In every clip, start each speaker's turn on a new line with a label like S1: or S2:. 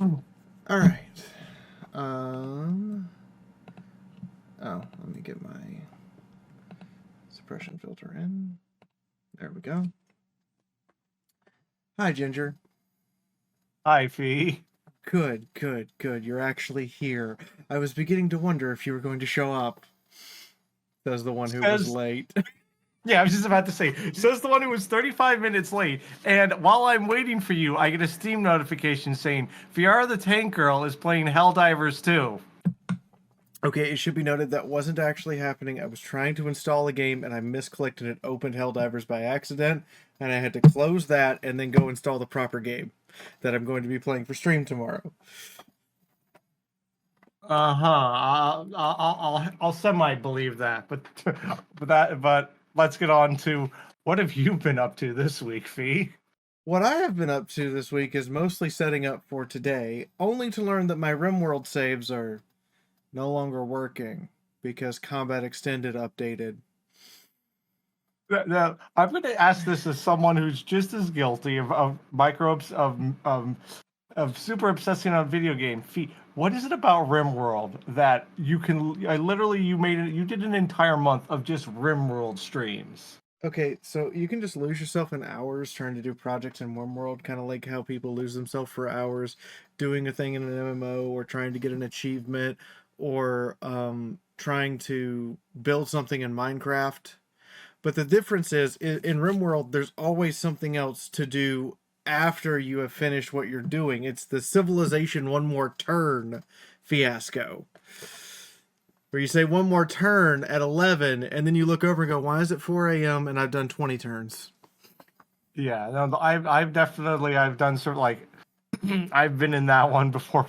S1: All right. Oh, let me get my suppression filter in. There we go. Hi, Ginger.
S2: Hi, Fee.
S1: Good, good, good. You're actually here. I was beginning to wonder if you were going to show up. Says the one who was
S2: Says,
S1: late.
S2: yeah, I was just about to say, says the one who was 35 minutes late. And while I'm waiting for you, I get a Steam notification saying, Fiara the Tank Girl is playing Helldivers 2.
S1: Okay, it should be noted that wasn't actually happening. I was trying to install a game and I misclicked and it opened Helldivers by accident, and I had to close that and then go install the proper game that I'm going to be playing for stream tomorrow.
S2: I'll semi believe that, but let's get on to what have you been up to this week, Fee?
S1: What I have been up to this week is mostly setting up for today, only to learn that my RimWorld saves are no longer working because Combat Extended updated.
S2: Now, I'm going to ask this as someone who's just as guilty of microbes of super obsessing on video game feet. What is it about RimWorld that you can? I literally you did an entire month of just RimWorld streams.
S1: Okay, so you can just lose yourself in hours trying to do projects in RimWorld, kind of like how people lose themselves for hours doing a thing in an MMO or trying to get an achievement or trying to build something in Minecraft. But the difference is in RimWorld, there's always something else to do after you have finished what you're doing. It's the civilization one more turn fiasco. Where you say one more turn at 11, and then you look over and go, why is it 4 a.m. and I've done 20 turns?
S2: Yeah, no, I've done sort of like I've been in that one before.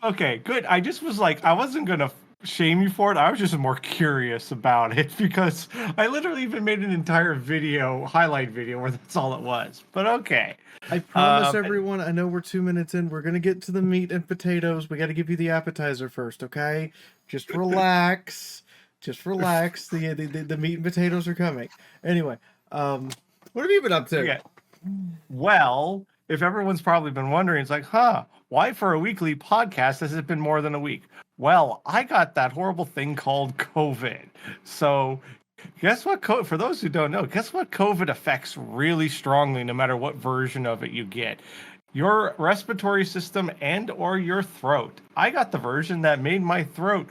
S2: Okay, good. I just was like, I wasn't gonna shame you for it. I was just more curious about it because I literally even made an entire video, highlight video, where that's all it was. But okay.
S1: I promise
S2: Um,
S1: everyone, I know we're 2 minutes in. We're going to get to the meat and potatoes. We got to give you the appetizer first, okay? Just relax. Just relax. The meat and potatoes are coming. Anyway, what have you been up to?
S2: okay. Well, if everyone's probably been wondering, it's like, huh, why for a weekly podcast has it been more than a week? Well, I got that horrible thing called COVID. So, guess what? For those who don't know, guess what COVID affects really strongly, no matter what version of it you get? Your respiratory system and or your throat. I got the version that made my throat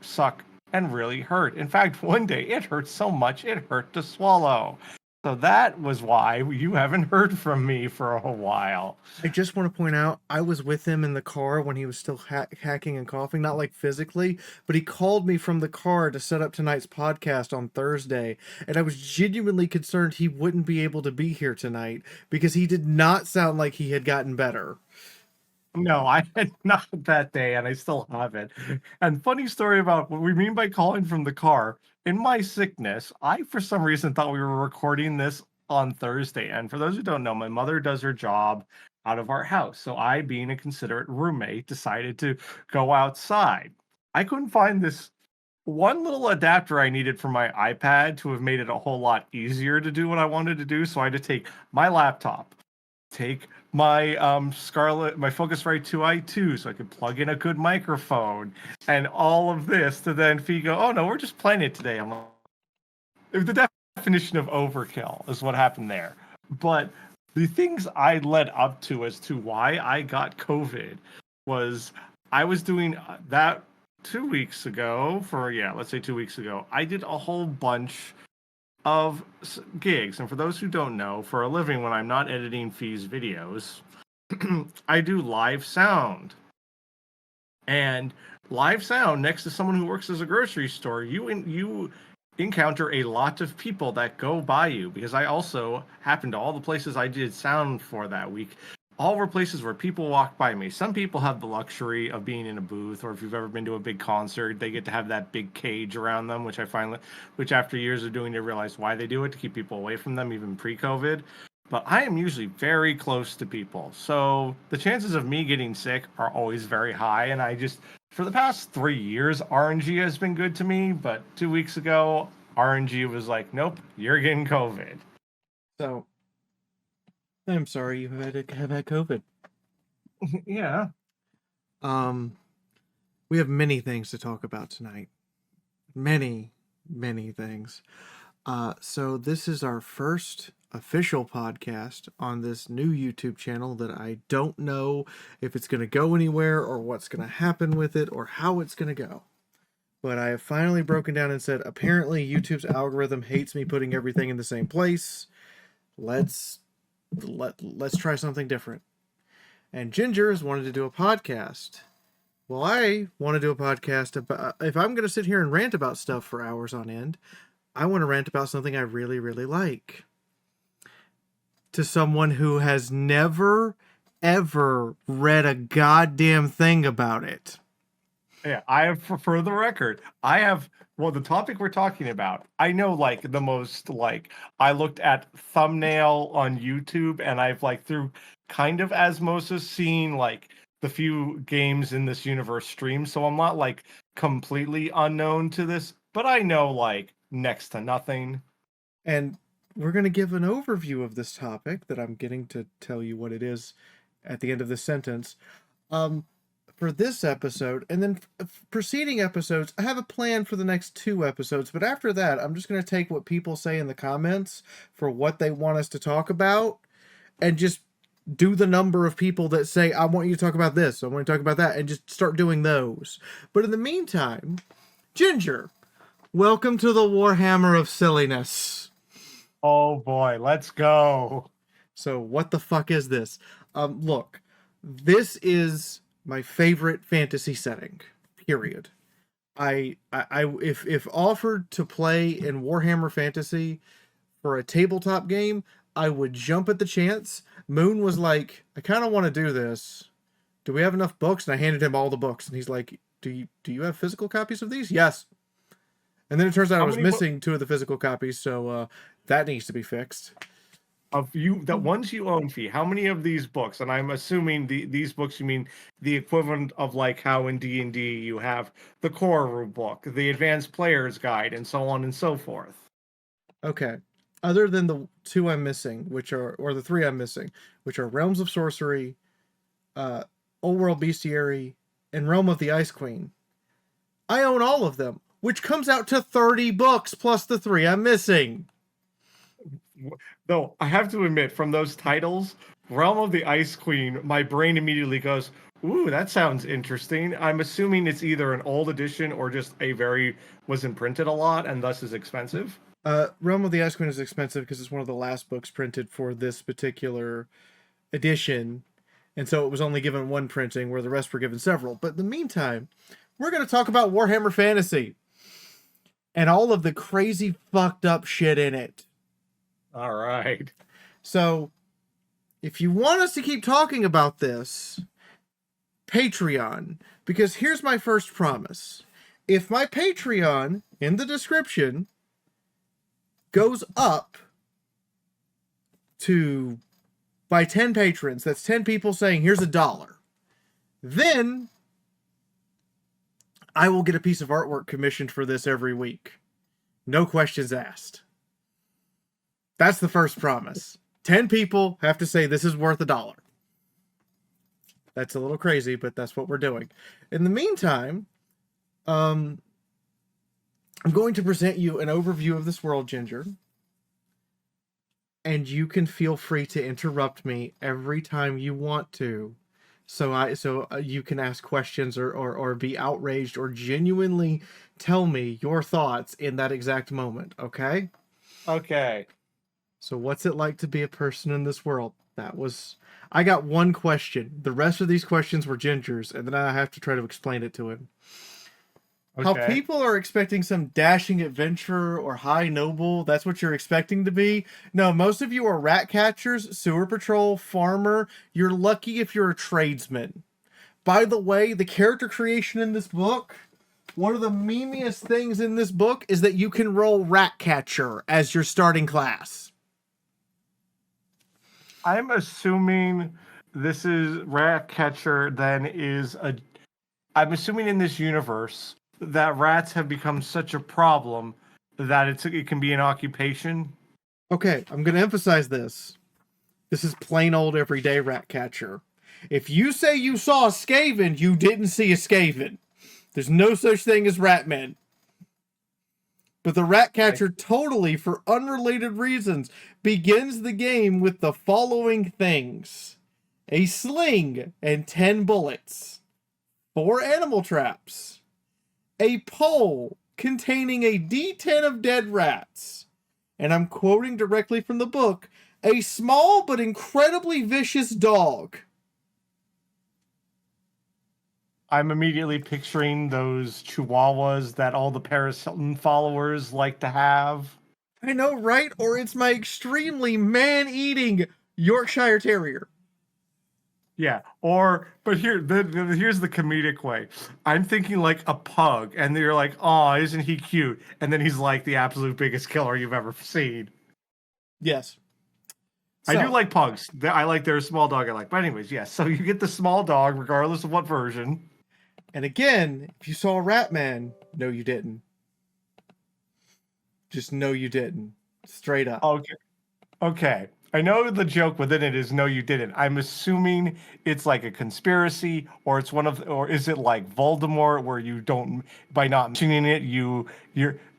S2: suck and really hurt. In fact, one day it hurt so much it hurt to swallow. So that was why you haven't heard from me for a while.
S1: I just want to point out I was with him in the car when he was still hacking and coughing, not like physically, but he called me from the car to set up tonight's podcast on Thursday, and I was genuinely concerned he wouldn't be able to be here tonight because he did not sound like he had gotten better.
S2: No, I had not that day, and I still have it. And funny story about what we mean by calling from the car. In my sickness, I for some reason thought we were recording this on Thursday. And for those who don't know, my mother does her job out of our house. So I, being a considerate roommate, decided to go outside. I couldn't find this one little adapter I needed for my iPad to have made it a whole lot easier to do what I wanted to do. So I had to take my laptop, take my my Focusrite 2i2 so I could plug in a good microphone and all of this to then go, oh no, we're just playing it today. I'm like, the definition of overkill is what happened there. But the things I led up to as to why I got COVID was I was doing that 2 weeks ago let's say 2 weeks ago. I did a whole bunch of gigs. And for those who don't know, for a living, when I'm not editing Fee's videos, I do live sound. And live sound next to someone who works as a grocery store, you encounter a lot of people that go by you because I also happened to all the places I did sound for that week. All were places where people walk by me. Some people have the luxury of being in a booth, or if you've ever been to a big concert, they get to have that big cage around them, which after years of doing it, realize why they do it to keep people away from them, even pre-COVID. But I am usually very close to people. So the chances of me getting sick are always very high. And for the past 3 years, RNG has been good to me. But 2 weeks ago, RNG was like, nope, you're getting COVID.
S1: So, I'm sorry you have had COVID.
S2: Yeah.
S1: Um, we have many things to talk about tonight. Many, many things. So this is our first official podcast on this new YouTube channel that I don't know if it's going to go anywhere or what's going to happen with it or how it's going to go. But I have finally broken down and said, apparently YouTube's algorithm hates me putting everything in the same place. Let's try something different. And Ginger has wanted to do a podcast. Well, I want to do a podcast about, if I'm going to sit here and rant about stuff for hours on end, I want to rant about something I really, really like. To someone who has never, ever read a goddamn thing about it.
S2: Yeah, I have, for the record, I have, well, the topic we're talking about, I know, like, the most, like, I looked at thumbnail on YouTube, and I've, like, through kind of osmosis seen, like, the few games in this universe stream, so I'm not, like, completely unknown to this, but I know, like, next to nothing.
S1: And we're going to give an overview of this topic that I'm getting to tell you what it is at the end of this sentence. For this episode, and then preceding episodes, I have a plan for the next 2 episodes, but after that, I'm just going to take what people say in the comments for what they want us to talk about and just do the number of people that say, I want you to talk about this, I want you to talk about that, and just start doing those. But in the meantime, Ginger, welcome to the Warhammer of Silliness.
S2: Oh boy, let's go.
S1: So what the fuck is this? Look, this is my favorite fantasy setting, period. If offered to play in Warhammer Fantasy for a tabletop game, I would jump at the chance. Moon was like, I kind of want to do this. Do we have enough books? And I handed him all the books, and he's like, do you have physical copies of these? Yes. And then it turns out I was missing 2 of the physical copies, so that needs to be fixed.
S2: Of you, the ones you own, Fee, how many of these books, and I'm assuming these books, you mean the equivalent of like how in D&D you have the core rule book, the advanced player's guide, and so on and so forth.
S1: Okay. Other than the 2 I'm missing, or the 3 I'm missing, which are Realms of Sorcery, Old World Bestiary, and Realm of the Ice Queen, I own all of them, which comes out to 30 books plus the 3 I'm missing.
S2: Though I have to admit, from those titles, Realm of the Ice Queen, my brain immediately goes, ooh, that sounds interesting. I'm assuming it's either an old edition or just wasn't printed a lot and thus is expensive.
S1: Realm of the Ice Queen is expensive because it's one of the last books printed for this particular edition, and so it was only given 1 printing, where the rest were given several. But in the meantime, we're going to talk about Warhammer Fantasy and all of the crazy fucked up shit in it.
S2: All right.
S1: So, if you want us to keep talking about this, Patreon, because here's my first promise. If my Patreon in the description goes up by 10 patrons, that's 10 people saying here's $1, then I will get a piece of artwork commissioned for this every week. No questions asked. That's the first promise. 10 people have to say this is worth $1. That's a little crazy, but that's what we're doing. In the meantime, I'm going to present you an overview of this world, Ginger. And you can feel free to interrupt me every time you want to. So you can ask questions or be outraged or genuinely tell me your thoughts in that exact moment, okay?
S2: Okay.
S1: So what's it like to be a person in this world? I got 1 question. The rest of these questions were Ginger's, and then I have to try to explain it to him. Okay. How people are expecting some dashing adventurer or high noble, that's what you're expecting to be. No, most of you are rat catchers, sewer patrol, farmer. You're lucky if you're a tradesman. By the way, the character creation in this book, one of the memeiest things in this book is that you can roll rat catcher as your starting class.
S2: I'm assuming this is Ratcatcher, then I'm assuming in this universe that rats have become such a problem that it can be an occupation.
S1: Okay, I'm going to emphasize this. This is plain old everyday rat catcher. If you say you saw a Skaven, you didn't see a Skaven. There's no such thing as Ratmen. But the Ratcatcher totally, for unrelated reasons, begins the game with the following things: a sling and 10 bullets, 4 animal traps, a pole containing a D10 of dead rats, and I'm quoting directly from the book, a small but incredibly vicious dog.
S2: I'm immediately picturing those chihuahuas that all the Paris Hilton followers like to have.
S1: I know, right? Or it's my extremely man-eating Yorkshire Terrier.
S2: Yeah, but here's the comedic way. I'm thinking like a pug, and you're like, "Oh, isn't he cute?" And then he's like the absolute biggest killer you've ever seen.
S1: Yes.
S2: I do like pugs. I like their small dog. I like, but anyways, yes. So you get the small dog, regardless of what version.
S1: And again, if you saw a Ratman, no, you didn't. Just no, you didn't. Straight up.
S2: Okay. I know the joke within it is no, you didn't. I'm assuming it's like a conspiracy, or or is it like Voldemort, where you don't, by not mentioning it,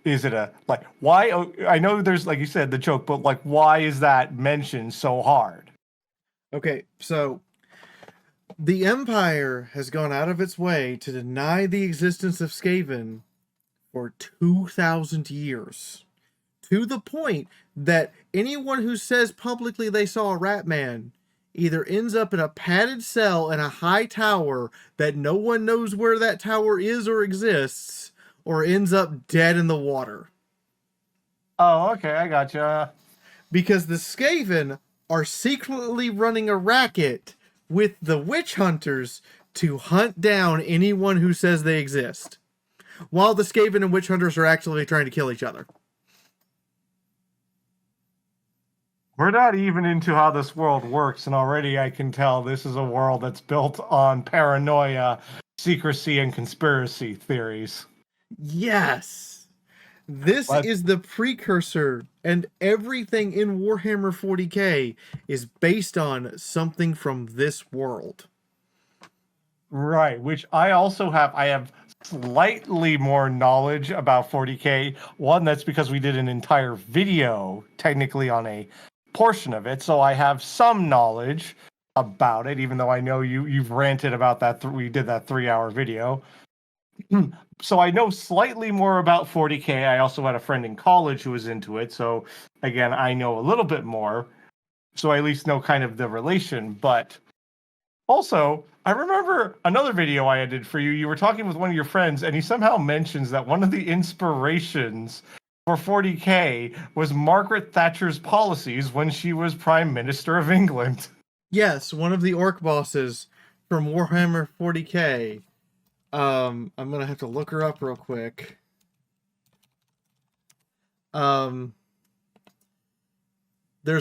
S2: is it a, like, why? I know there's, like you said, the joke, but like, why is that mentioned so hard?
S1: Okay, so the Empire has gone out of its way to deny the existence of Skaven for 2,000 years. To the point that anyone who says publicly they saw a Ratman either ends up in a padded cell in a high tower that no one knows where that tower is or exists, or ends up dead in the water.
S2: Oh, okay, I gotcha.
S1: Because the Skaven are secretly running a racket with the witch hunters to hunt down anyone who says they exist, while the Skaven and witch hunters are actually trying to kill each other.
S2: We're not even into how this world works, and already I can tell this is a world that's built on paranoia, secrecy, and conspiracy theories.
S1: Yes. This is the precursor, and everything in Warhammer 40k is based on something from this world.
S2: Right, which I also have. I have slightly more knowledge about 40k. One, that's because we did an entire video technically on a portion of it, so I have some knowledge about it, even though I know you've ranted about that. We did that 3-hour video. So I know slightly more about 40k. I also had a friend in college who was into it, so again, I know a little bit more. So I at least know kind of the relation, but also, I remember another video I did for you. You were talking with one of your friends, and he somehow mentions that one of the inspirations for 40k was Margaret Thatcher's policies when she was Prime Minister of England.
S1: Yes, one of the orc bosses from Warhammer 40k. I'm gonna have to look her up real quick. There's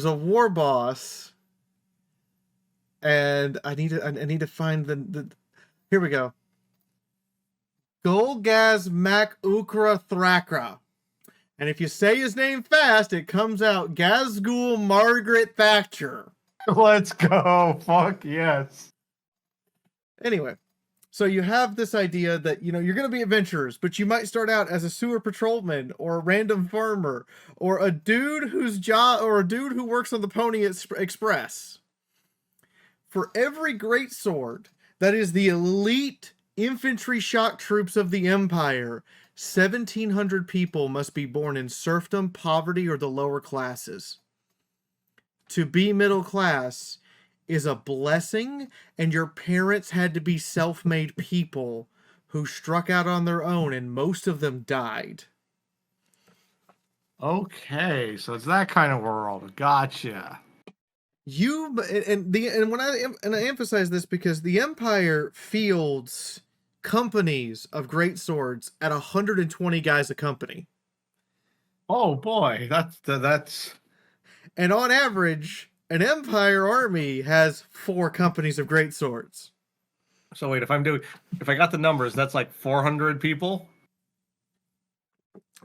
S1: a war boss, and I need to find the. Here we go. Golgaz Mac Ukra Thrakra. And if you say his name fast, it comes out Gazgul Margaret Thatcher.
S2: Let's go. Fuck yes.
S1: Anyway, so you have this idea that, you're going to be adventurers, but you might start out as a sewer patrolman or a random farmer or a dude who works on the Pony Express. For every greatsword that is the elite infantry shock troops of the Empire, 1,700 people must be born in serfdom, poverty, or the lower classes. To be middle class is a blessing, and your parents had to be self-made people who struck out on their own, and most of them died.
S2: Okay, so it's that kind of world. Gotcha.
S1: I emphasize this because the Empire fields companies of greatswords at 120 guys a company.
S2: Oh boy, that's
S1: And on average, an Empire army has 4 companies of greatswords.
S2: So wait, if I got the numbers, that's like 400 people?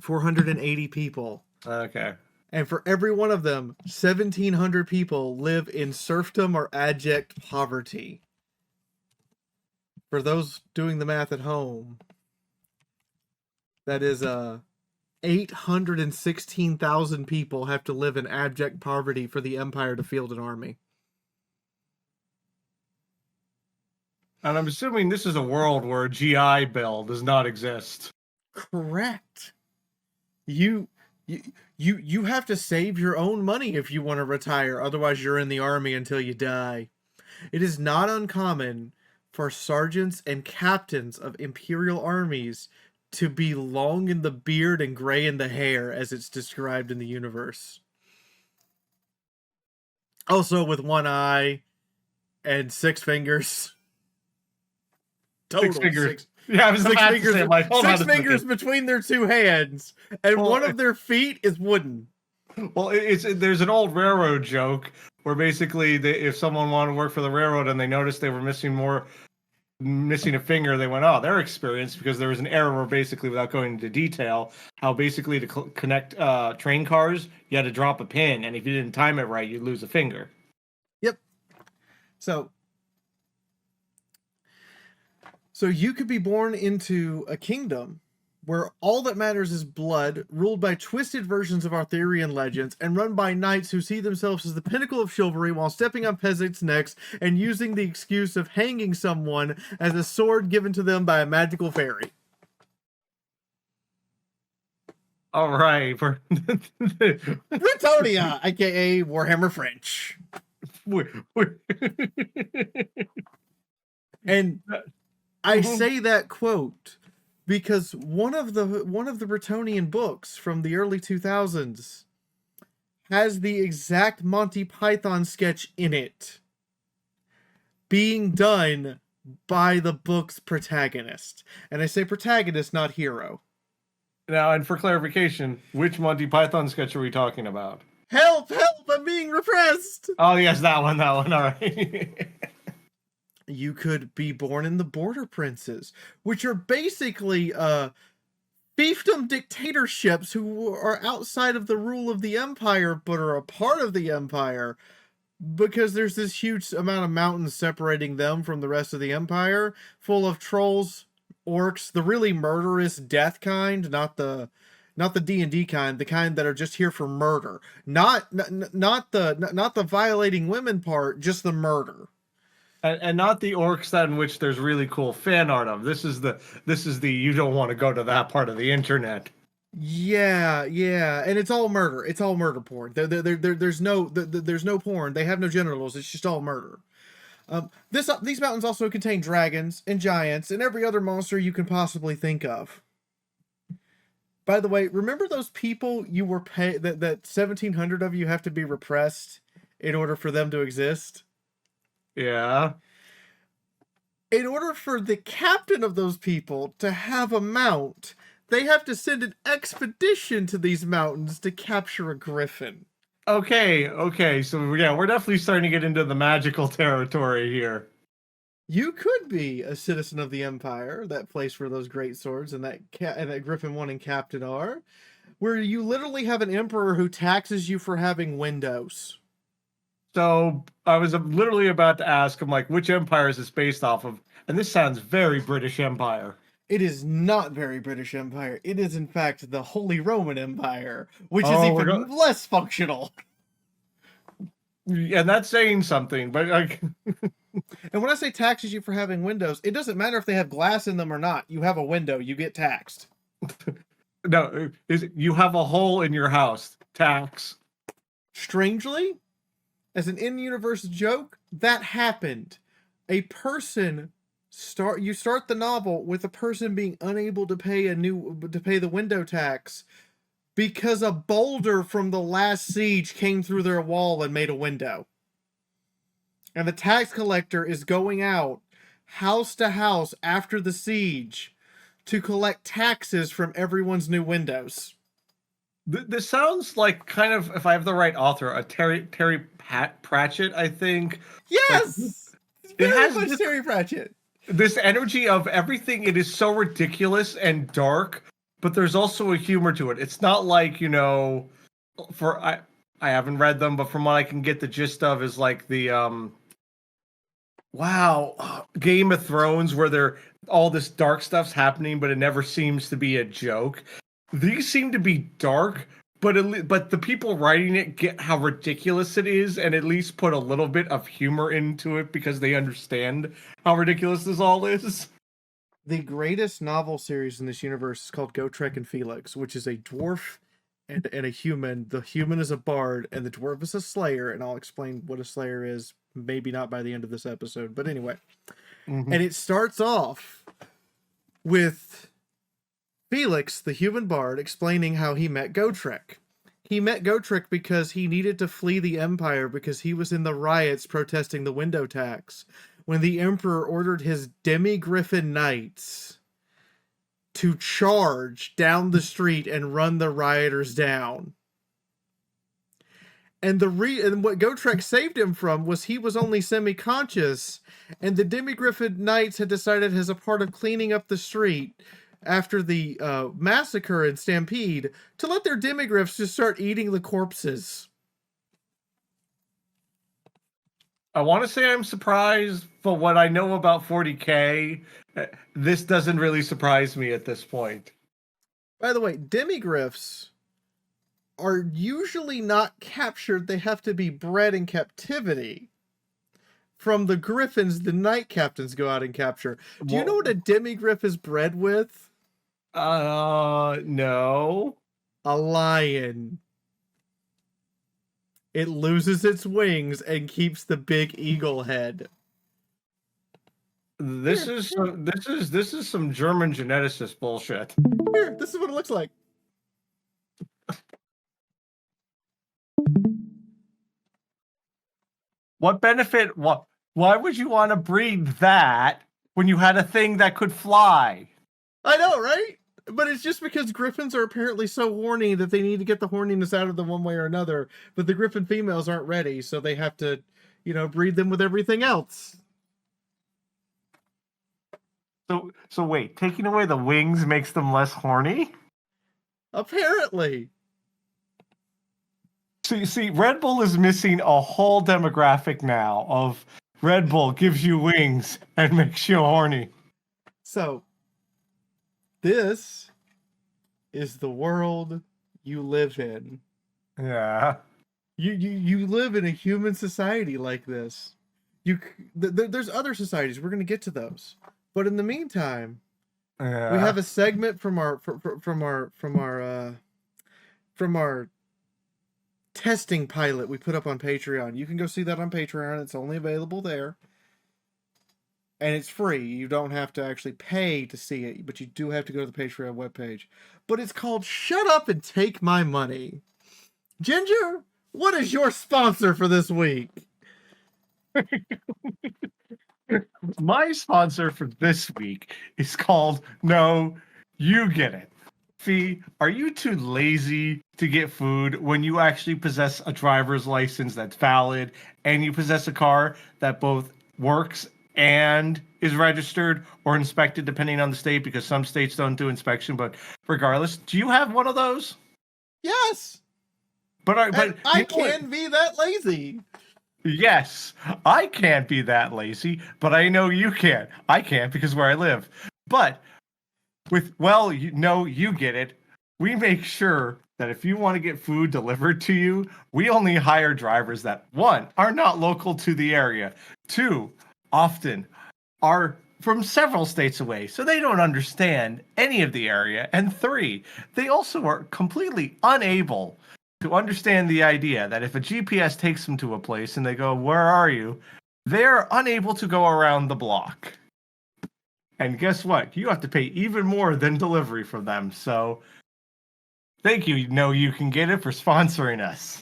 S1: 480 people.
S2: Okay.
S1: And for every one of them, 1,700 people live in serfdom or abject poverty. For those doing the math at home, that is 816,000 people have to live in abject poverty for the Empire to field an army.
S2: And I'm assuming this is a world where a GI Bill does not exist.
S1: Correct. You you have to save your own money if you want to retire, otherwise you're in the army until you die. It is not uncommon for sergeants and captains of imperial armies to be long in the beard and gray in the hair, as it's described in the universe. Also with one eye and 6 fingers. Total
S2: 6 fingers.
S1: six.
S2: Yeah, I was
S1: Six
S2: about
S1: fingers,
S2: to say, like, hold on
S1: six
S2: a
S1: fingers
S2: second.
S1: between their 2 hands, and
S2: Well,
S1: one of their feet is wooden.
S2: Well, there's an old railroad joke where basically if someone wanted to work for the railroad and they noticed they were missing a finger, they went, oh, they're experienced, because there was an error basically, without going into detail, how basically to connect train cars, you had to drop a pin, and if you didn't time it right, you'd lose a finger.
S1: Yep. So you could be born into a kingdom where all that matters is blood, ruled by twisted versions of Arthurian legends, and run by knights who see themselves as the pinnacle of chivalry while stepping on peasants' necks and using the excuse of hanging someone as a sword given to them by a magical fairy.
S2: All right.
S1: Britonia, aka Warhammer French. And I say that quote because one of the Bretonian books from the early 2000s has the exact Monty Python sketch in it being done by the book's protagonist. And I say protagonist, not hero.
S2: Now, and for clarification, which Monty Python sketch are we talking about?
S1: Help, help, I'm being repressed!
S2: Oh, yes, that one, all right.
S1: You could be born in the Border Princes, which are basically fiefdom dictatorships who are outside of the rule of the Empire, but are a part of the Empire, because there's this huge amount of mountains separating them from the rest of the Empire, full of trolls, orcs, the really murderous death kind, not the D&D kind, the kind that are just here for murder. Not the violating women part, just the murder.
S2: And not the orcs that in which there's really cool fan art of. This is the you don't want to go to that part of the internet.
S1: Yeah, and it's all murder. It's all murder porn. There's no porn. They have no genitals. It's just all murder. These mountains also contain dragons and giants and every other monster you can possibly think of. By the way, remember those people you were that 1,700 of you have to be repressed in order for them to exist?
S2: Yeah.
S1: In order for the captain of those people to have a mount, they have to send an expedition to these mountains to capture a griffin.
S2: Okay. So yeah, we're definitely starting to get into the magical territory here.
S1: You could be a citizen of the Empire, that place where those great swords and that Griffin 1 and Captain are, where you literally have an emperor who taxes you for having windows.
S2: So I was literally about to ask him, like, which empire is this based off of? And this sounds very British Empire.
S1: It is not very British Empire. It is, in fact, the Holy Roman Empire, which is even less functional.
S2: And that's saying something, but like...
S1: And when I say taxes you for having windows, it doesn't matter if they have glass in them or not. You have a window, you get taxed.
S2: No, you have a hole in your house. Tax.
S1: Strangely, as an in-universe joke, that happened. A person you start the novel with a person being unable to pay the window tax because a boulder from the last siege came through their wall and made a window. And the tax collector is going out house to house after the siege to collect taxes from everyone's new windows.
S2: This sounds like kind of, if I have the right author, a Terry Pratchett, I think.
S1: Yes!
S2: Like, it has
S1: much Terry Pratchett.
S2: This energy of everything, it is so ridiculous and dark, but there's also a humor to it. It's not like, I haven't read them, but from what I can get the gist of is like the wow, Game of Thrones, where all this dark stuff's happening, but it never seems to be a joke. These seem to be dark, but the people writing it get how ridiculous it is, and at least put a little bit of humor into it because they understand how ridiculous this all is.
S1: The greatest novel series in this universe is called Gotrek and Felix, which is a dwarf and a human. The human is a bard, and the dwarf is a slayer, and I'll explain what a slayer is, maybe not by the end of this episode, but anyway.
S2: Mm-hmm.
S1: And it starts off with Felix, the human bard, explaining how he met Gotrek. He met Gotrek because he needed to flee the Empire because he was in the riots protesting the window tax, when the Emperor ordered his demi-griffin knights to charge down the street and run the rioters down. And what Gotrek saved him from was he was only semi-conscious, and the demi-griffin knights had decided, as a part of cleaning up the street after the massacre and stampede, to let their demigriffs just start eating the corpses.
S2: I want to say I'm surprised, but what I know about 40K, this doesn't really surprise me at this point.
S1: By the way, demigriffs are usually not captured. They have to be bred in captivity. From the griffins, the knight captains go out and capture. Do you know what a demigriff is bred with?
S2: No.
S1: A lion. It loses its wings and keeps the big eagle head.
S2: This is some German geneticist bullshit.
S1: Here, this is what it looks like.
S2: What benefit? Why would you want to breed that when you had a thing that could fly?
S1: I know, right? But it's just because griffins are apparently so horny that they need to get the horniness out of them one way or another. But the griffin females aren't ready, so they have to, breed them with everything else.
S2: So wait, taking away the wings makes them less horny?
S1: Apparently.
S2: So you see, Red Bull is missing a whole demographic now of Red Bull gives you wings and makes you horny.
S1: So, this is the world you live in.
S2: Yeah.
S1: You live in a human society like this. There's other societies. We're going to get to those. But in the meantime, we have a segment from our testing pilot we put up on Patreon. You can go see that on Patreon. It's only available there. And it's free. You don't have to actually pay to see it, but you do have to go to the Patreon webpage. But it's called Shut Up and Take My Money. Ginger, what is your sponsor for this week?
S2: My sponsor for this week is called No, You Get It. Fee, are you too lazy to get food when you actually possess a driver's license that's valid and you possess a car that both works and is registered or inspected depending on the state, because some states don't do inspection, but regardless, do you have one of those?
S1: Yes.
S2: But
S1: I can be that lazy.
S2: Yes, I can't be that lazy, but I know you can. I can't because where I live. But you get it. We make sure that if you want to get food delivered to you, we only hire drivers that, one, are not local to the area, two, often are from several states away, so they don't understand any of the area, and three, they also are completely unable to understand the idea that if a GPS takes them to a place and they go, "Where are you?" they're unable to go around the block. And guess what? You have to pay even more than delivery for them. So thank you, No You Can Get It, for sponsoring us.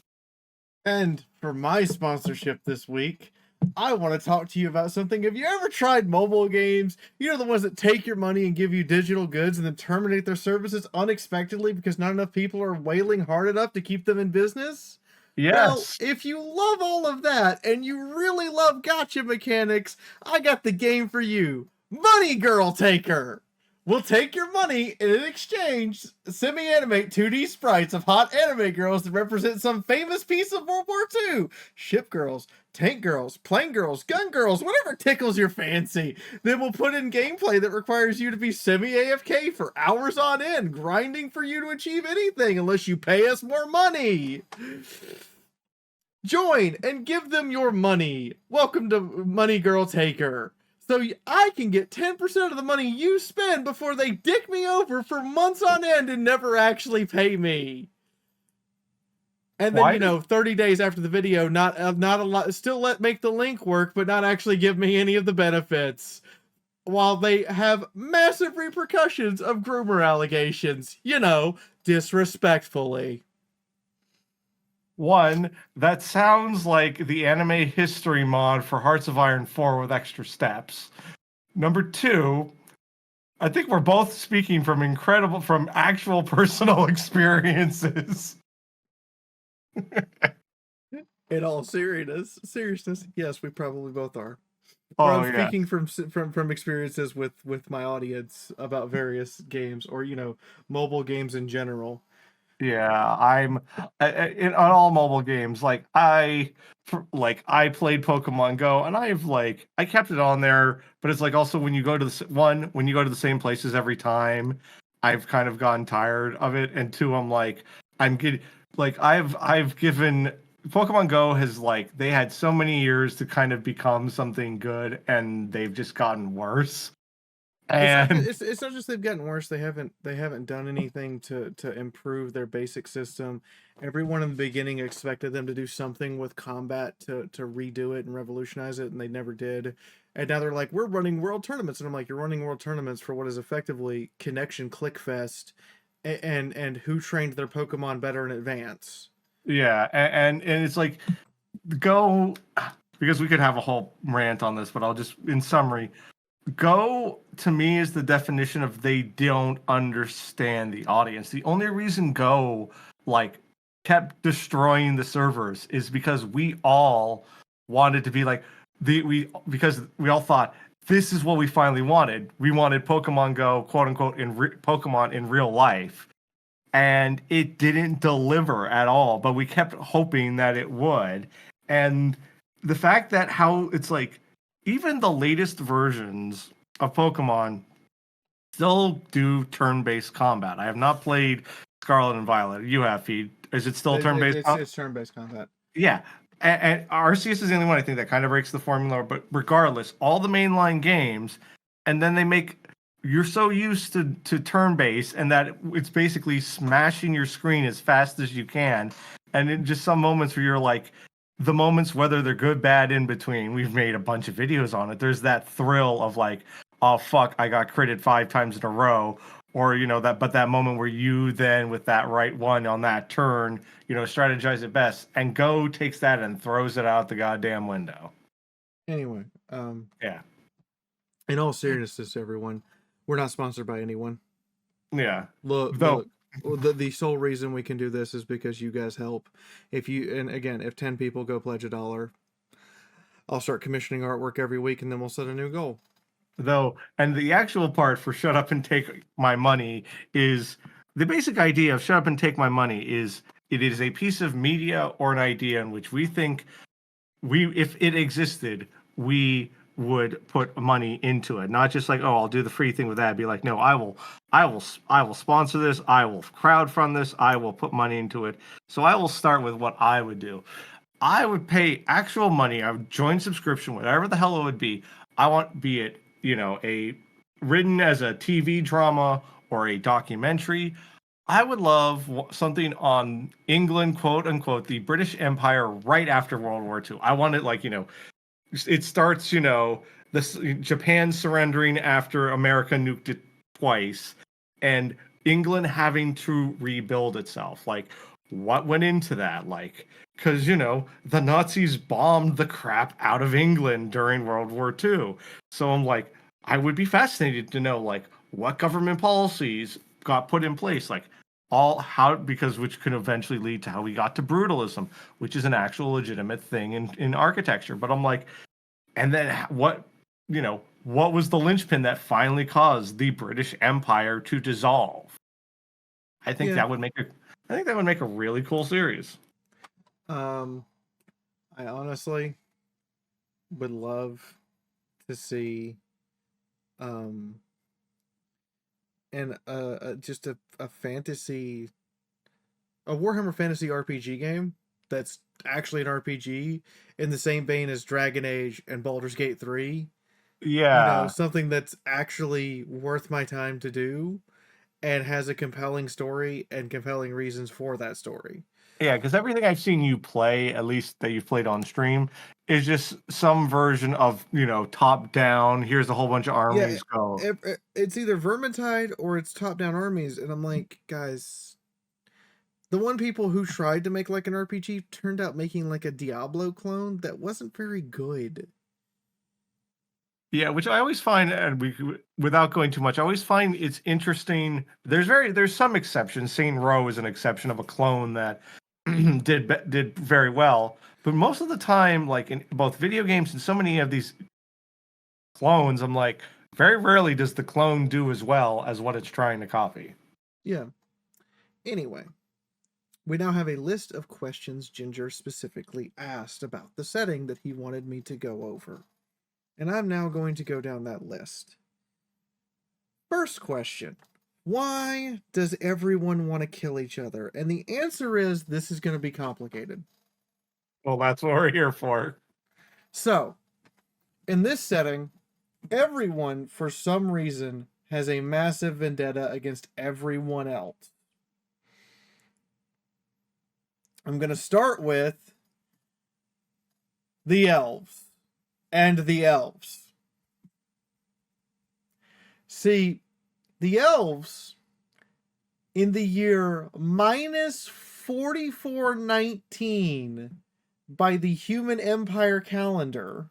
S1: And for my sponsorship this week, I want to talk to you about something. Have you ever tried mobile games? You know, the ones that take your money and give you digital goods and then terminate their services unexpectedly because not enough people are wailing hard enough to keep them in business?
S2: Yes.
S1: Well, if you love all of that and you really love gotcha mechanics, I got the game for you. Money Girl Taker. We'll take your money and in exchange, semi-animate 2D sprites of hot anime girls that represent some famous piece of World War II. Ship girls, tank girls, plane girls, gun girls, whatever tickles your fancy. Then we'll put in gameplay that requires you to be semi-AFK for hours on end, grinding for you to achieve anything unless you pay us more money. Join and give them your money. Welcome to Money Girl Taker. So I can get 10% of the money you spend before they dick me over for months on end and never actually pay me. And then,
S2: Why?
S1: 30 days after the video, not a lot, still make the link work, but not actually give me any of the benefits. While they have massive repercussions of groomer allegations, disrespectfully.
S2: One, that sounds like the anime history mod for Hearts of Iron 4 with extra steps. Number two, I think we're both speaking from actual personal experiences.
S1: In all seriousness, yes, we probably both are.
S2: Oh,
S1: I'm
S2: yeah.
S1: speaking from experiences with my audience about various games or mobile games in general.
S2: Yeah, I'm on all mobile games. I played Pokemon Go, and I kept it on there. But it's like also when you go to the same places every time, I've kind of gotten tired of it. And two, I'm getting I've given Pokemon Go has they had so many years to kind of become something good, and they've just gotten worse. And
S1: It's not just they've gotten worse. They haven't done anything to improve their basic system. Everyone in the beginning expected them to do something with combat to redo it and revolutionize it, and they never did. And now they're like, we're running world tournaments, and I'm like, you're running world tournaments for what is effectively connection click fest, and who trained their Pokemon better in advance.
S2: yeah, and it's like Go, because we could have a whole rant on this, but I'll just in summary. Go to me is the definition of they don't understand the audience. The only reason Go kept destroying the servers is because we all wanted to be because we all thought this is what we finally wanted. We wanted Pokemon Go, quote unquote, Pokemon in real life, and it didn't deliver at all. But we kept hoping that it would, and the fact that how it's even the latest versions of Pokemon still do turn-based combat. I have not played Scarlet and Violet. You have, Feed. Is it still turn-based?
S1: It's turn-based combat.
S2: Yeah. And Arceus is the only one I think that kind of breaks the formula. But regardless, all the mainline games, and then you're so used to turn-based and that it's basically smashing your screen as fast as you can. And in just some moments where you're the moments, whether they're good, bad, in between, we've made a bunch of videos on it. There's that thrill of oh fuck, I got critted 5 times in a row, or that moment where you then with that right one on that turn, strategize it best, and Go takes that and throws it out the goddamn window.
S1: Anyway,
S2: yeah.
S1: In all seriousness, everyone, we're not sponsored by anyone.
S2: Yeah.
S1: Look, the sole reason we can do this is because you guys help. If 10 people go pledge $1, I'll start commissioning artwork every week, and then we'll set a new goal.
S2: And the actual part for shut up and take my money is the basic idea of shut up and take my money is it is a piece of media or an idea in which we think if it existed, we would put money into it. Not just I'll do the free thing with that. Be like, no, I will sponsor this. I will crowdfund this. I will put money into it. So I will start with what I would do. I would pay actual money. I would join subscription, whatever the hell it would be. I want, be it, a written as a TV drama or a documentary. I would love something on England, quote unquote, the British Empire right after World War II. I want it it starts, Japan surrendering after America nuked it twice, and England having to rebuild itself. What went into that? Because, the Nazis bombed the crap out of England during World War II. So I'm I would be fascinated to know, what government policies got put in place, which could eventually lead to how we got to brutalism, which is an actual legitimate thing in architecture. But I'm and then what, what was the linchpin that finally caused the British Empire to dissolve? I think
S1: Yeah.
S2: that would make a really cool series.
S1: I honestly would love to see um and just a fantasy, a Warhammer fantasy RPG game that's actually an RPG in the same vein as Dragon Age and Baldur's Gate 3. You know,
S2: Yeah.
S1: something that's actually worth my time to do and has a compelling story and compelling reasons for that story.
S2: Yeah, because everything I've seen you play, at least that you've played on stream, is just some version of, top down, here's a whole bunch of
S1: Yeah,
S2: armies go.
S1: it's either Vermintide or it's top-down armies, and I'm like, guys, the one people who tried to make like an RPG turned out making like a Diablo clone that wasn't very good.
S2: Yeah, which I always find, and without going too much, I always find it's interesting. There's some exceptions. Saint Row is an exception of a clone that did very well, but most of the time, like in both video games and so many of these clones, I'm like, very rarely does the clone do as well as what it's trying to copy.
S1: Yeah. Anyway, we now have a list of questions Ginger specifically asked about the setting that he wanted me to go over. And I'm now going to go down that list. First question. Why does everyone want to kill each other? And the answer is this is going to be complicated.
S2: Well, that's what we're here for.
S1: So, in this setting, everyone, for some reason, has a massive vendetta against everyone else. I'm going to start with the elves and the elves. See, the elves in the year minus 4419 by the Human Empire calendar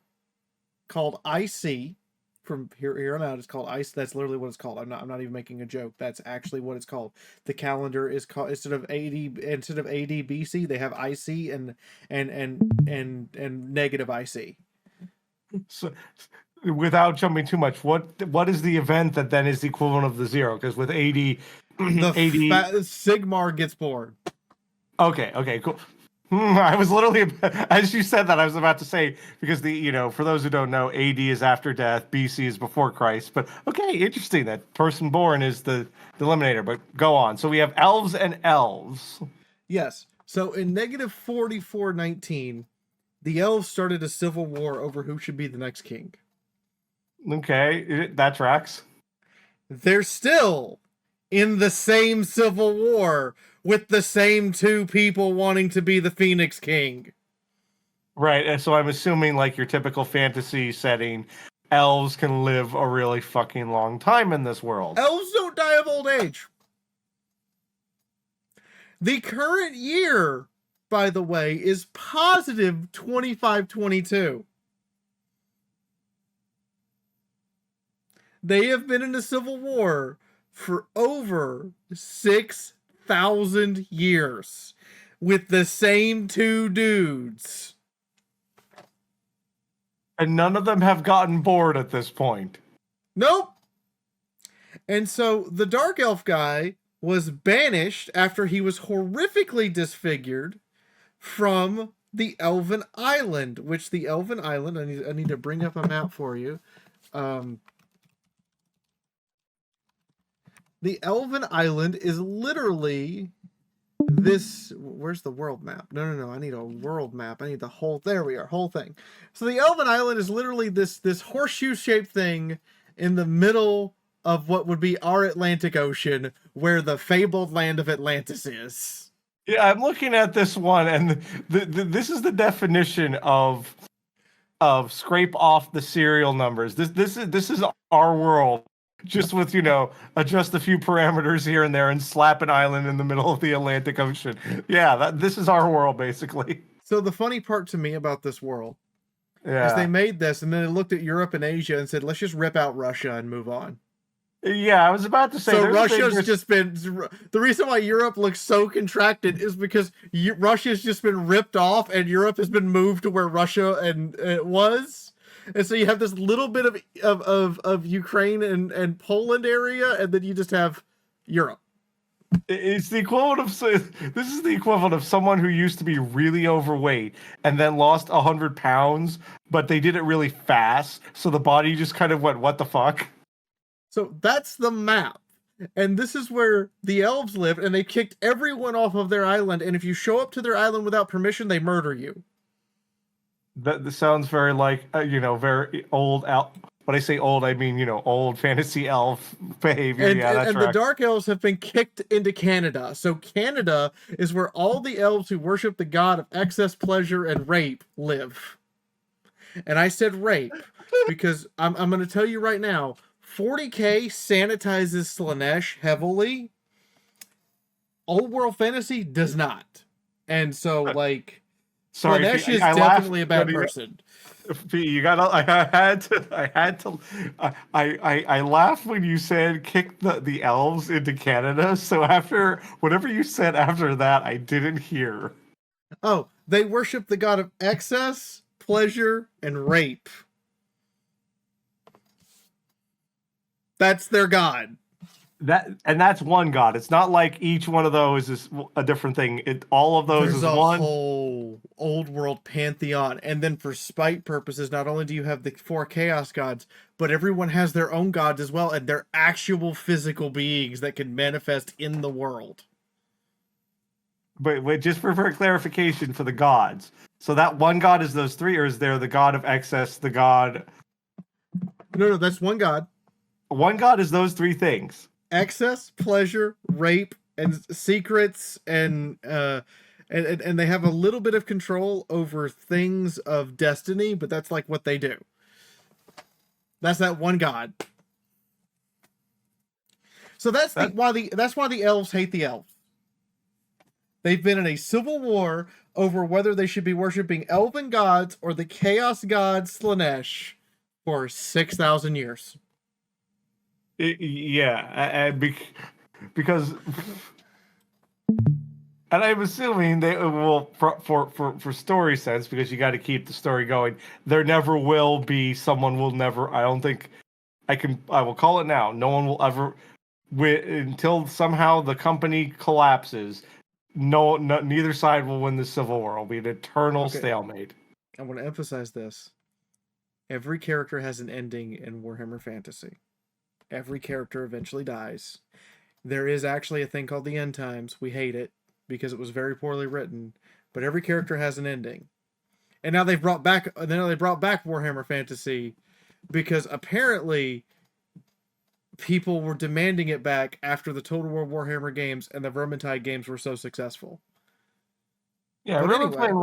S1: called IC. From here on out, it's called IC. That's literally what it's called. I'm not even making a joke. That's actually what it's called. The calendar is called, instead of AD BC, they have IC and negative IC.
S2: So, without jumping too much, what is the event that then is the equivalent of the zero? Because with AD,
S1: Sigmar gets born.
S2: Okay, cool. I was literally, as you said that, I was about to say, because for those who don't know, AD is after death, BC is before Christ. But okay, interesting that person born is the eliminator. But go on. So we have elves and elves.
S1: Yes. So in negative 4419, the elves started a civil war over who should be the next king.
S2: Okay, that tracks.
S1: They're still in the same civil war with the same two people wanting to be the Phoenix King.
S2: Right, and so I'm assuming, like your typical fantasy setting, elves can live a really fucking long time in this world.
S1: Elves don't die of old age. The current year, by the way, is positive 2522. They have been in a civil war for over 6,000 years with the same two dudes.
S2: And none of them have gotten bored at this point.
S1: Nope. And so the Dark Elf guy was banished after he was horrifically disfigured from the Elven Island, which the Elven Island, I need to bring up a map for you. The Elven Island is literally this. Where's the world map? No. I need a world map. I need the whole. There we are. Whole thing. So the Elven Island is literally this horseshoe shaped thing in the middle of what would be our Atlantic Ocean, where the fabled land of Atlantis is.
S2: Yeah, I'm looking at this one, and this is the definition of scrape off the serial numbers. This is our world. Just with, adjust a few parameters here and there and slap an island in the middle of the Atlantic Ocean. Yeah, this is our world, basically.
S1: So the funny part to me about this world is they
S2: Yeah.
S1: made this and then they looked at Europe and Asia and said, let's just rip out Russia and move on.
S2: Yeah, I was about to say.
S1: So Russia's just been, the reason why Europe looks so contracted is because Russia's just been ripped off and Europe has been moved to where Russia and it was. And so you have this little bit of Ukraine and Poland area, and then you just have Europe.
S2: It's the equivalent of this is the equivalent of someone who used to be really overweight and then lost 100 pounds, but they did it really fast, so the body just kind of went, "What the fuck?"
S1: So that's the map. And this is where the elves live, and they kicked everyone off of their island. And if you show up to their island without permission, they murder you.
S2: That sounds very like very old elf. When I say old, I mean old fantasy elf behavior.
S1: And,
S2: yeah, that's
S1: and
S2: right.
S1: the dark elves have been kicked into Canada. So Canada is where all the elves who worship the god of excess, pleasure, and rape live. And I said rape because I'm going to tell you right now, 40K sanitizes Sillness heavily. Old World Fantasy does not. And so, like,
S2: Sorry,
S1: Sillness is
S2: I
S1: definitely
S2: laughed,
S1: a bad person.
S2: You gotta. I had to. I laughed when you said kick the elves into Canada. So after whatever you said after that, I didn't hear.
S1: Oh, they worship the god of excess, pleasure, and rape. That's their god.
S2: That's one god. It's not like each one of those is a different thing. All of those
S1: There's
S2: is
S1: a
S2: one.
S1: whole old world pantheon, and then for spite purposes, not only do you have the 4 chaos gods, but everyone has their own gods as well, and they're actual physical beings that can manifest in the world.
S2: But just for clarification for the gods, so that one god is those three, or is there the god of excess, the god?
S1: No, that's one god.
S2: One god is those three things.
S1: Excess, pleasure, rape, and secrets, and they have a little bit of control over things of destiny, but that's like what they do. That's that one god. So that's why the elves hate the elves. They've been in a civil war over whether they should be worshiping elven gods or the chaos god Sillness for 6,000 years.
S2: Because, and I'm assuming they will for story sense, because you got to keep the story going. There never will be someone will never. I don't think I will call it now. No one will ever until somehow the company collapses. Neither side will win the civil war. It'll be an eternal stalemate.
S1: I want to emphasize this. Every character has an ending in Warhammer Fantasy. Every character eventually dies. There is actually a thing called the End Times. We hate it because it was very poorly written, but every character has an ending. And now they've brought back Warhammer Fantasy because apparently people were demanding it back after the Total War Warhammer games and the Vermintide games were so successful.
S2: Yeah, I remember playing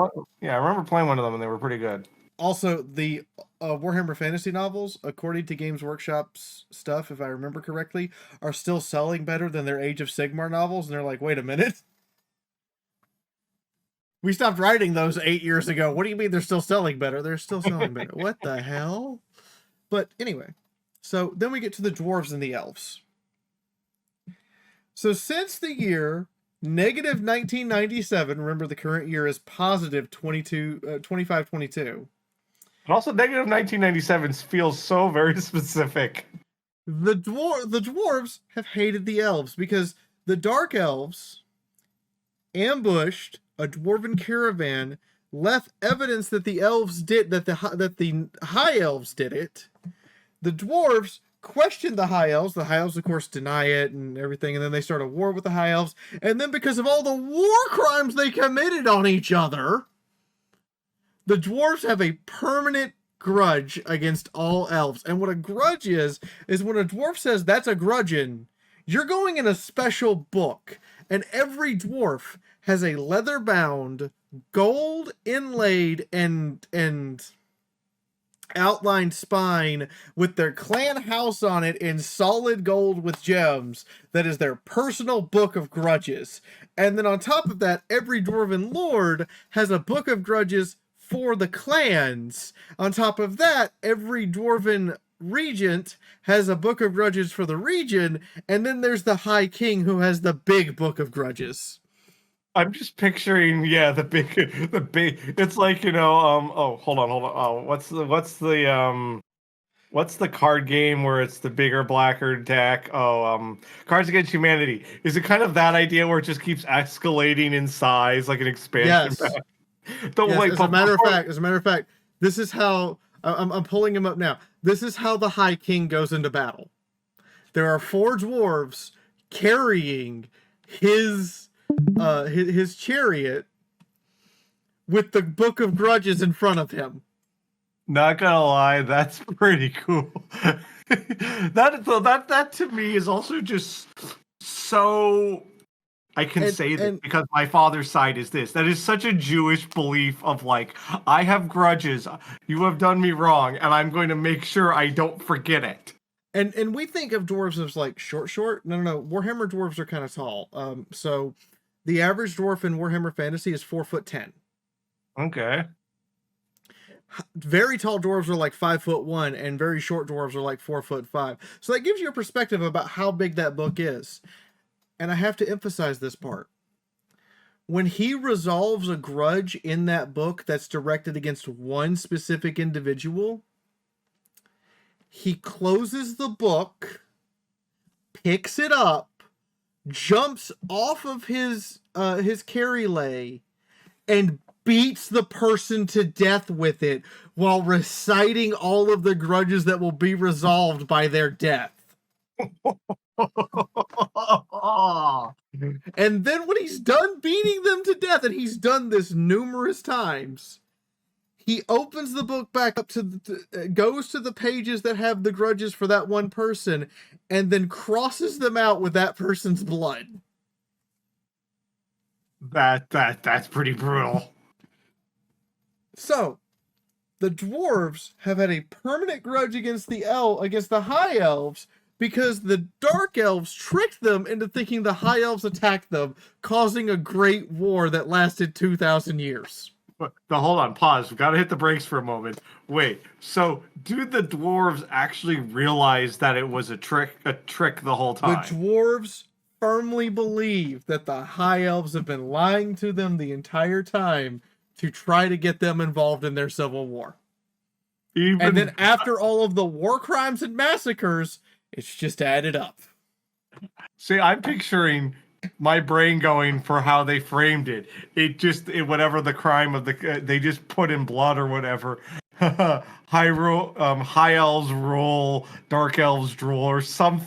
S2: one of them and they were pretty good.
S1: Also, the Warhammer Fantasy novels, according to Games Workshop's stuff, if I remember correctly, are still selling better than their Age of Sigmar novels. And they're like, wait a minute. We stopped writing those 8 years ago. What do you mean they're still selling better? They're still selling better. What the hell? But anyway, so then we get to the dwarves and the elves. So since the year negative 1997, remember the current year is positive 2522.
S2: And also, negative 1997 feels so very specific.
S1: The dwarves have hated the elves because the dark elves ambushed a dwarven caravan, left evidence that the elves did that the high elves did it. The dwarves questioned the high elves. The high elves, of course, deny it and everything, and then they start a war with the high elves. And then because of all the war crimes they committed on each other, the dwarves have a permanent grudge against all elves. And what a grudge is when a dwarf says that's a grudgeon, you're going in a special book. And every dwarf has a leather-bound, gold inlaid and outlined spine with their clan house on it in solid gold with gems. That is their personal book of grudges. And then on top of that, every dwarven lord has a book of grudges for the clans. On top of that, every dwarven regent has a book of grudges for the region, and then there's the high king who has the big book of grudges.
S2: I'm just picturing, the big. It's like Oh, hold on. Oh, what's the card game where it's the bigger, blacker deck? Oh, Cards Against Humanity. Is it kind of that idea where it just keeps escalating in size, like an expansion
S1: Yes.
S2: pack? Don't
S1: Yes,
S2: wait,
S1: as a
S2: but
S1: matter of
S2: before.
S1: fact, this is how I'm pulling him up now. This is how the High King goes into battle. There are four dwarves carrying his his chariot with the Book of Grudges in front of him.
S2: Not gonna lie, that's pretty cool. That to me is also just so. I can
S1: And
S2: say this
S1: and
S2: because my father's side is this. That is such a Jewish belief of like, I have grudges. You have done me wrong, and I'm going to make sure I don't forget it.
S1: and we think of dwarves as like short. No. Warhammer dwarves are kind of tall. So the average dwarf in Warhammer Fantasy is 4'10".
S2: Okay.
S1: Very tall dwarves are like 5'1", and very short dwarves are like 4'5". So that gives you a perspective about how big that book is. And I have to emphasize this part. When he resolves a grudge in that book that's directed against one specific individual, he closes the book, picks it up, jumps off of his carry lay, and beats the person to death with it while reciting all of the grudges that will be resolved by their death. And then when he's done beating them to death, and he's done this numerous times, he opens the book back up goes to the pages that have the grudges for that one person, and then crosses them out with that person's blood.
S2: That's pretty brutal.
S1: So, the dwarves have had a permanent grudge against the high elves because the dark elves tricked them into thinking the high elves attacked them, causing a great war that lasted 2,000 years.
S2: Now, hold on, pause. We've got to hit the brakes for a moment. Wait, so do the dwarves actually realize that it was a trick the whole
S1: The
S2: time?
S1: dwarves firmly believe that the high elves have been lying to them the entire time to try to get them involved in their civil war. And then after all of the war crimes and massacres, it's just added up.
S2: See, I'm picturing my brain going for how they framed it. Whatever the crime of they just put in blood or whatever. High elves roll, dark elves drool, or some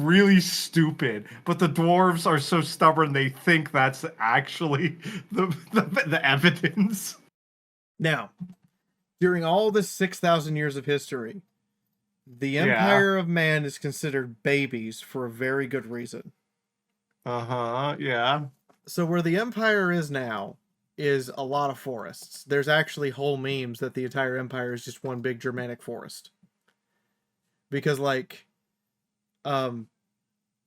S2: really stupid. But the dwarves are so stubborn they think that's actually the evidence.
S1: Now, during all this 6,000 years of history, the
S2: Yeah.
S1: Empire of Man is considered babies for a very good reason.
S2: Yeah.
S1: So where the Empire is now is a lot of forests. There's actually whole memes that the entire Empire is just one big Germanic forest. Because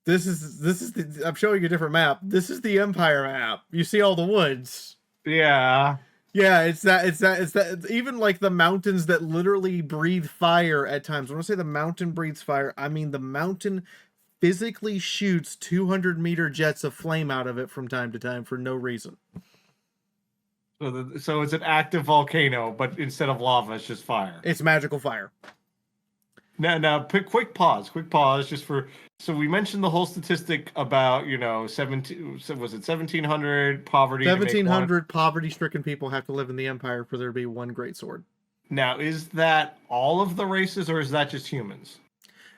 S1: this is I'm showing you a different map. This is the Empire map. You see all the woods.
S2: Yeah.
S1: Yeah, it's that even like the mountains that literally breathe fire at times. When I say the mountain breathes fire, I mean the mountain physically shoots 200-meter jets of flame out of it from time to time for no reason.
S2: So it's an active volcano, but instead of lava, it's just fire.
S1: It's magical fire.
S2: Now, quick pause, just for. So we mentioned the whole statistic about 17. Was it 1,700 poverty?
S1: 1,700 poverty-stricken people have to live in the Empire for there to be one great sword.
S2: Now, is that all of the races, or is that just humans?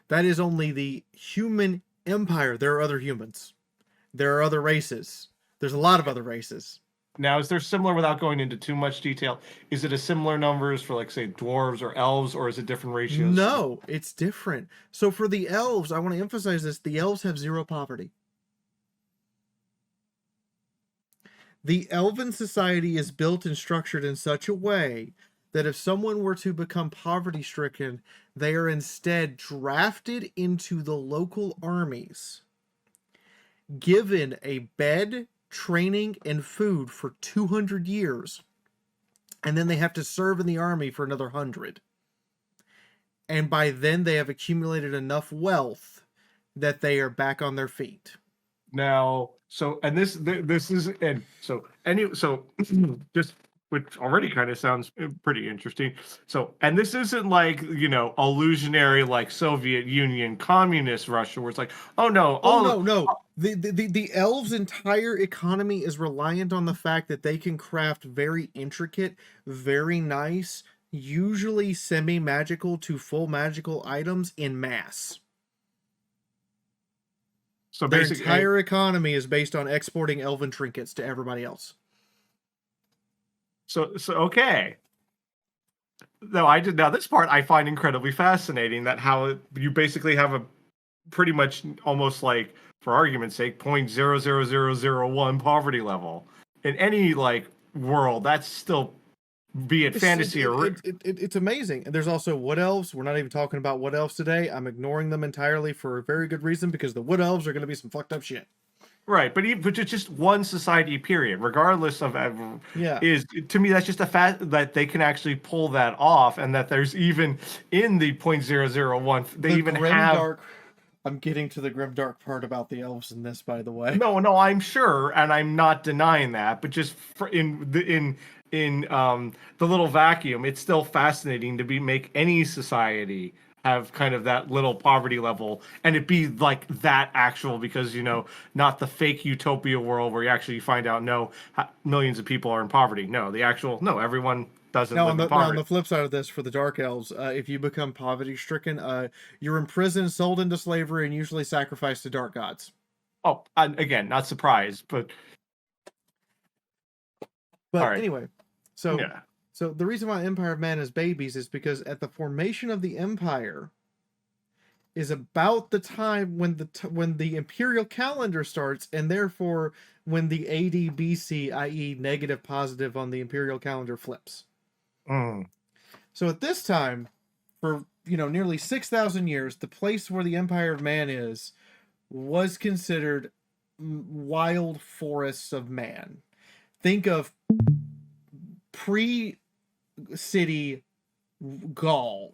S1: That is only the human empire. There are other humans. There are other races. There's a lot of other races.
S2: Now, is there similar, without going into too much detail, is it a similar numbers for, like, say, dwarves or elves, or is it different ratios?
S1: No, it's different. So for the elves, I want to emphasize this, the elves have zero poverty. The elven society is built and structured in such a way that if someone were to become poverty stricken, they are instead drafted into the local armies, given a bed, training, and food for 200 years, and then they have to serve in the army for another 100. And by then they have accumulated enough wealth that they are back on their feet.
S2: Now, so and this is and so just which already kind of sounds pretty interesting. So and this isn't like illusionary like Soviet Union communist Russia where it's like oh no
S1: Oh
S2: all
S1: no, no. The elves' entire economy is reliant on the fact that they can craft very intricate, very nice, usually semi-magical to full magical items in mass.
S2: so
S1: Their
S2: basically
S1: entire economy is based on exporting elven trinkets to everybody else.
S2: so okay. No, I did. Now this part I find incredibly fascinating. That how you basically have a pretty much almost like, for argument's sake, 0.00001 poverty level in any like world. That's still, be it fantasy or
S1: It's amazing. And there's also wood elves. We're not even talking about wood elves today. I'm ignoring them entirely for a very good reason because the wood elves are going to be some fucked up shit.
S2: right, but it's just one society period, regardless of
S1: Yeah.
S2: is to me that's just a fact that they can actually pull that off, and that there's even in the 0.001 they
S1: The
S2: even have.
S1: grimdark. I'm getting to the grimdark part about the elves in this, by the way.
S2: No, I'm sure, and I'm not denying that. But just for in the little vacuum, it's still fascinating to make any society have kind of that little poverty level, and it be like that actual, because not the fake utopia world where you actually find out no millions of people are in poverty. No, the actual no, everyone doesn't live in
S1: Now on
S2: poverty.
S1: the flip side of this, for the dark elves, if you become poverty stricken, you're imprisoned, sold into slavery, and usually sacrificed to dark gods.
S2: Oh, and again, not surprised, but all
S1: But
S2: right,
S1: anyway, so
S2: yeah.
S1: so the reason why Empire of Man is babies is because at the formation of the Empire is about the time when the imperial calendar starts, and therefore when the AD BC, i.e., negative positive on the imperial calendar, flips.
S2: Mm.
S1: So at this time, for nearly 6,000 years, the place where the Empire of Man is was considered wild forests of man. Think of pre-city Gaul.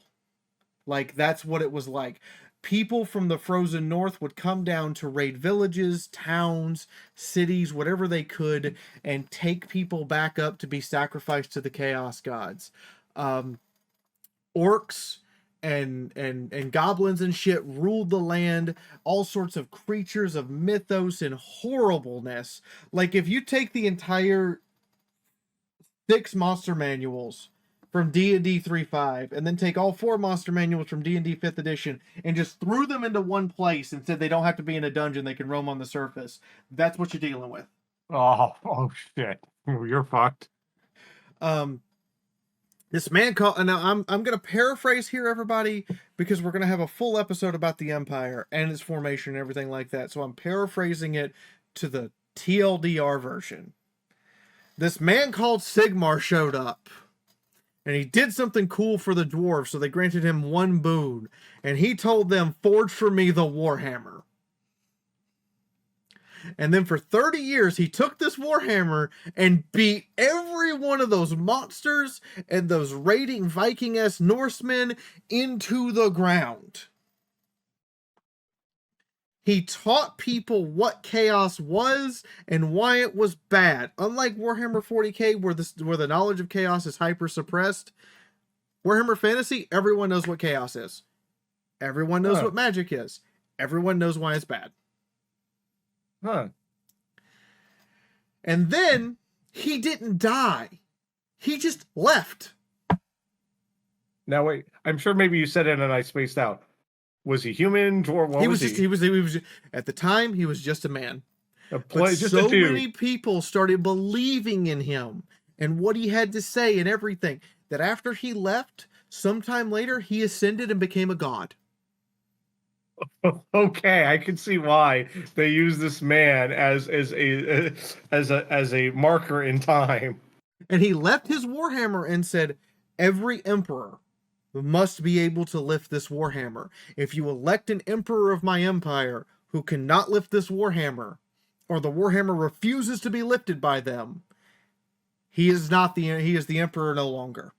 S1: Like that's what it was like. People from the frozen north would come down to raid villages, towns, cities, whatever they could, and take people back up to be sacrificed to the chaos gods. Orcs and goblins and shit ruled the land. All sorts of creatures of mythos and horribleness. Like if you take the entire 6 monster manuals from D&D 3.5 and then take all 4 monster manuals from D&D 5th edition and just threw them into one place and said they don't have to be in a dungeon, they can roam on the surface, that's what you're dealing with.
S2: Oh shit. You're fucked.
S1: This man called, and now I'm gonna paraphrase here, everybody, because we're gonna have a full episode about the Empire and its formation and everything like that. So I'm paraphrasing it to the TLDR version. This man called Sigmar showed up, and he did something cool for the dwarves, so they granted him one boon, and he told them, "Forge for me the Warhammer." And then for 30 years, he took this Warhammer and beat every one of those monsters and those raiding Viking-esque Norsemen into the ground. He taught people what chaos was and why it was bad. Unlike Warhammer 40k, where the knowledge of chaos is hyper suppressed, Warhammer Fantasy, everyone knows what chaos is. Everyone knows what magic is. Everyone knows why it's bad.
S2: Huh.
S1: And then he didn't die. He just left.
S2: Now wait, I'm sure maybe you said it and I spaced out. Was he human or what
S1: He was at the time he was just a man. But
S2: just
S1: so many people started believing in him and what he had to say and everything that after he left, sometime later he ascended and became a god.
S2: Okay, I can see why they use this man as a marker in time.
S1: And he left his Warhammer and said, "Every emperor must be able to lift this Warhammer. If you elect an emperor of my empire who cannot lift this Warhammer, or the Warhammer refuses to be lifted by them, he is the emperor no longer."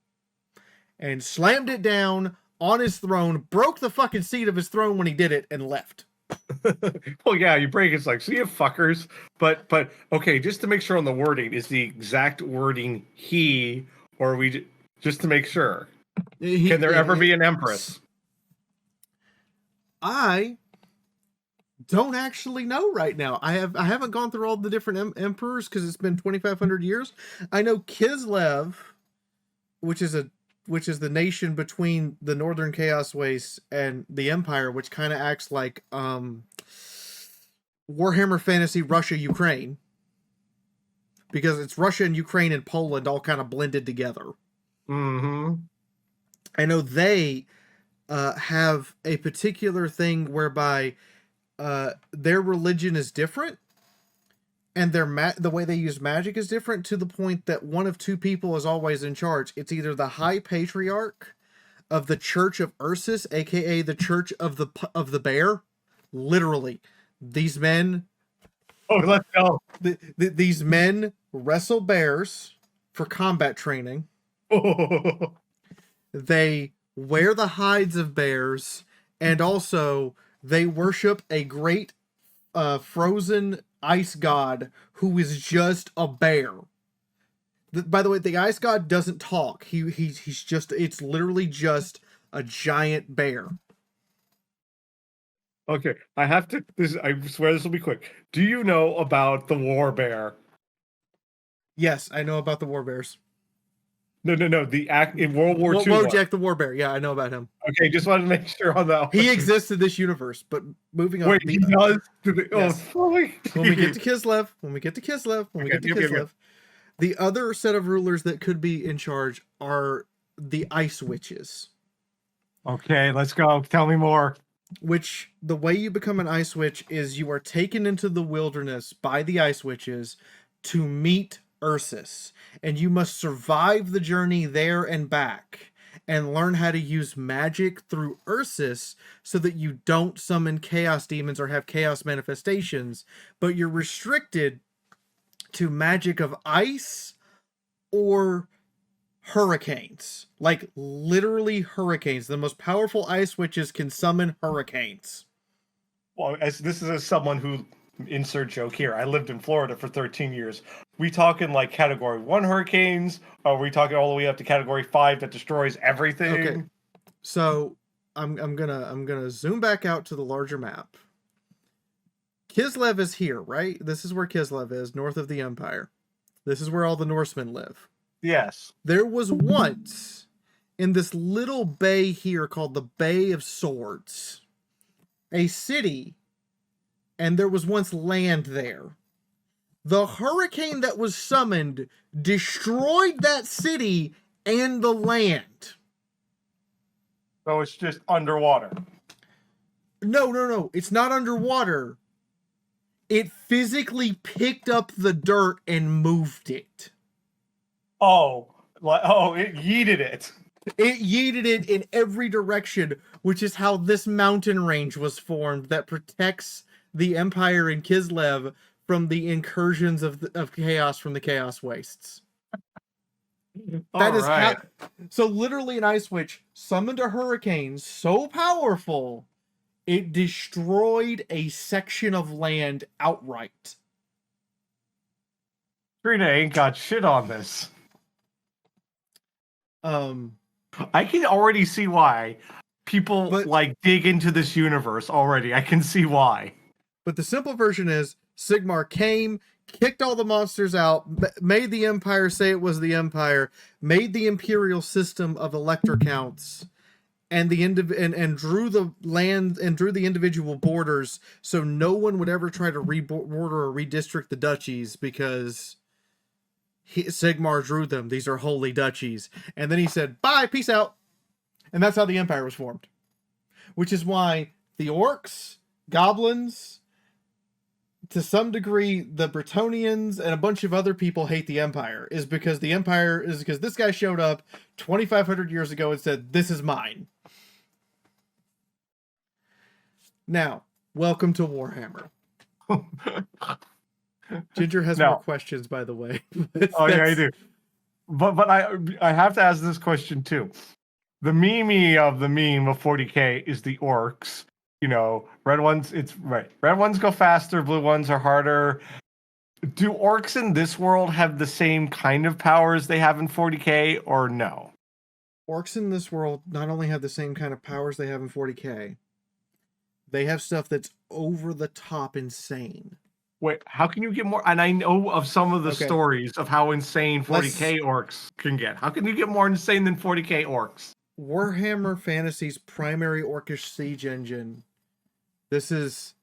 S1: And slammed it down on his throne, broke the fucking seat of his throne when he did it, and left.
S2: Well, yeah, you break it's like, see you fuckers. But okay, just to make sure on the wording, is the exact wording he, or just to make sure? Can there ever be an empress?
S1: I don't actually know right now. I haven't gone through all the different emperors because it's been 2,500 years. I know Kislev, which is the nation between the Northern Chaos Wastes and the Empire, which kind of acts like Warhammer Fantasy Russia Ukraine, because it's Russia and Ukraine and Poland all kind of blended together.
S2: Mm-hmm.
S1: I know they have a particular thing whereby their religion is different, and the way they use magic is different, to the point that one of two people is always in charge. It's either the High Patriarch of the Church of Ursus, aka the Church of the Bear. Literally, these men.
S2: Oh, let's go.
S1: These men wrestle bears for combat training. They wear the hides of bears, and also they worship a great frozen ice god who is just a bear. By the way, the ice god doesn't talk. He's just, it's literally just a giant bear.
S2: Okay, I have to. I swear this will be quick. Do you know about the war bear?
S1: Yes, I know about the war bears.
S2: No. The act in World War II.
S1: Wojak the war bear. Yeah, I know about him.
S2: Okay, just wanted to make sure on that.
S1: He exists in this universe, but moving on.
S2: Wait, he does?
S1: Yes.
S2: Oh,
S1: when we get to Kislev, the other set of rulers that could be in charge are the ice witches.
S2: Okay, let's go. Tell me more.
S1: Which, the way you become an ice witch is you are taken into the wilderness by the ice witches to meet Ursus, and you must survive the journey there and back and learn how to use magic through Ursus so that you don't summon chaos demons or have chaos manifestations, but you're restricted to magic of ice or hurricanes. Like, literally hurricanes. The most powerful ice witches can summon hurricanes.
S2: Well, this is as someone who, insert joke here, I lived in Florida for 13 years. We talking like category 1 hurricanes, or are we talking all the way up to category 5 that destroys everything?
S1: Okay. So I'm gonna zoom back out to the larger map. Kislev is here, right? This is where Kislev is, north of the Empire. This is where all the Norsemen live.
S2: Yes.
S1: There was once, in this little bay here called the Bay of Swords, a city, and there was once land there. The hurricane that was summoned destroyed that city and the land.
S2: So it's just underwater.
S1: No. It's not underwater. It physically picked up the dirt and moved it.
S2: Oh, it yeeted it.
S1: It yeeted it in every direction, which is how this mountain range was formed that protects the Empire in Kislev from the incursions of chaos from the Chaos Wastes. That is right. So literally an ice witch summoned a hurricane so powerful it destroyed a section of land outright.
S2: Trina ain't got shit on this. I can already see why people dig into this universe already. I can see why.
S1: But the simple version is Sigmar came, kicked all the monsters out, made the Empire say it was the Empire, made the imperial system of elector counts, and drew the land and drew the individual borders so no one would ever try to border or redistrict the duchies because Sigmar drew them. These are holy duchies. And then he said, bye, peace out. And that's how the Empire was formed. Which is why the orcs, goblins, to some degree, the Bretonnians, and a bunch of other people hate the Empire. Is because this guy showed up 2,500 years ago and said, this is mine. Now, welcome to Warhammer. Ginger has more questions, by the way.
S2: Yeah, I do. But I have to ask this question too. The meme of 40K is the orcs. red ones, it's right. Red ones go faster, blue ones are harder. Do orcs in this world have the same kind of powers they have in 40K or no?
S1: Orcs in this world not only have the same kind of powers they have in 40K, they have stuff that's over the top insane.
S2: Wait, how can you get more? And I know of some of the
S1: Okay.
S2: stories of how insane 40K orcs can get. How can you get more insane than 40K orcs?
S1: Warhammer Fantasy's primary orcish siege engine. This is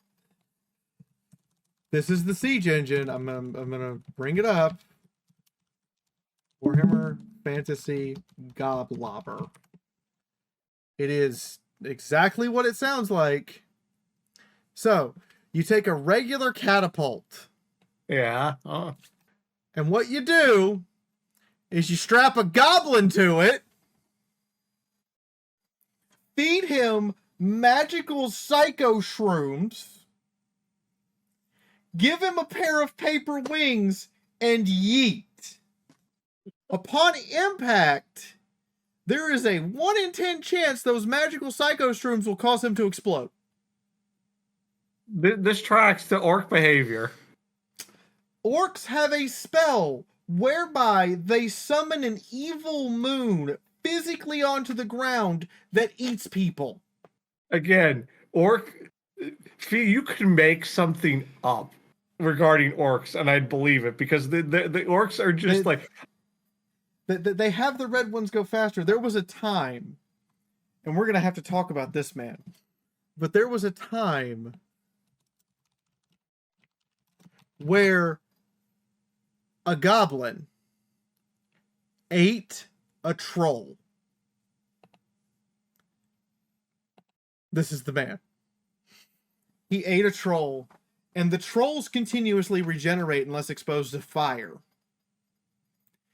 S1: the siege engine. I'm gonna bring it up. Warhammer Fantasy Goblobber. It is exactly what it sounds like. So you take a regular catapult.
S2: Yeah. Oh.
S1: And what you do is you strap a goblin to it, feed him magical psycho shrooms, give him a pair of paper wings, and yeet. Upon impact, there is a 1 in 10 chance those magical psycho shrooms will cause him to explode.
S2: This tracks to orc behavior.
S1: Orcs have a spell whereby they summon an evil moon physically onto the ground that eats people.
S2: Again, you can make something up regarding orcs, and I'd believe it because the orcs are just
S1: they have the red ones go faster. There was a time, and we're gonna have to talk about this, man. But there was a time where a goblin ate a troll. This is the man. He ate a troll, and the trolls continuously regenerate unless exposed to fire.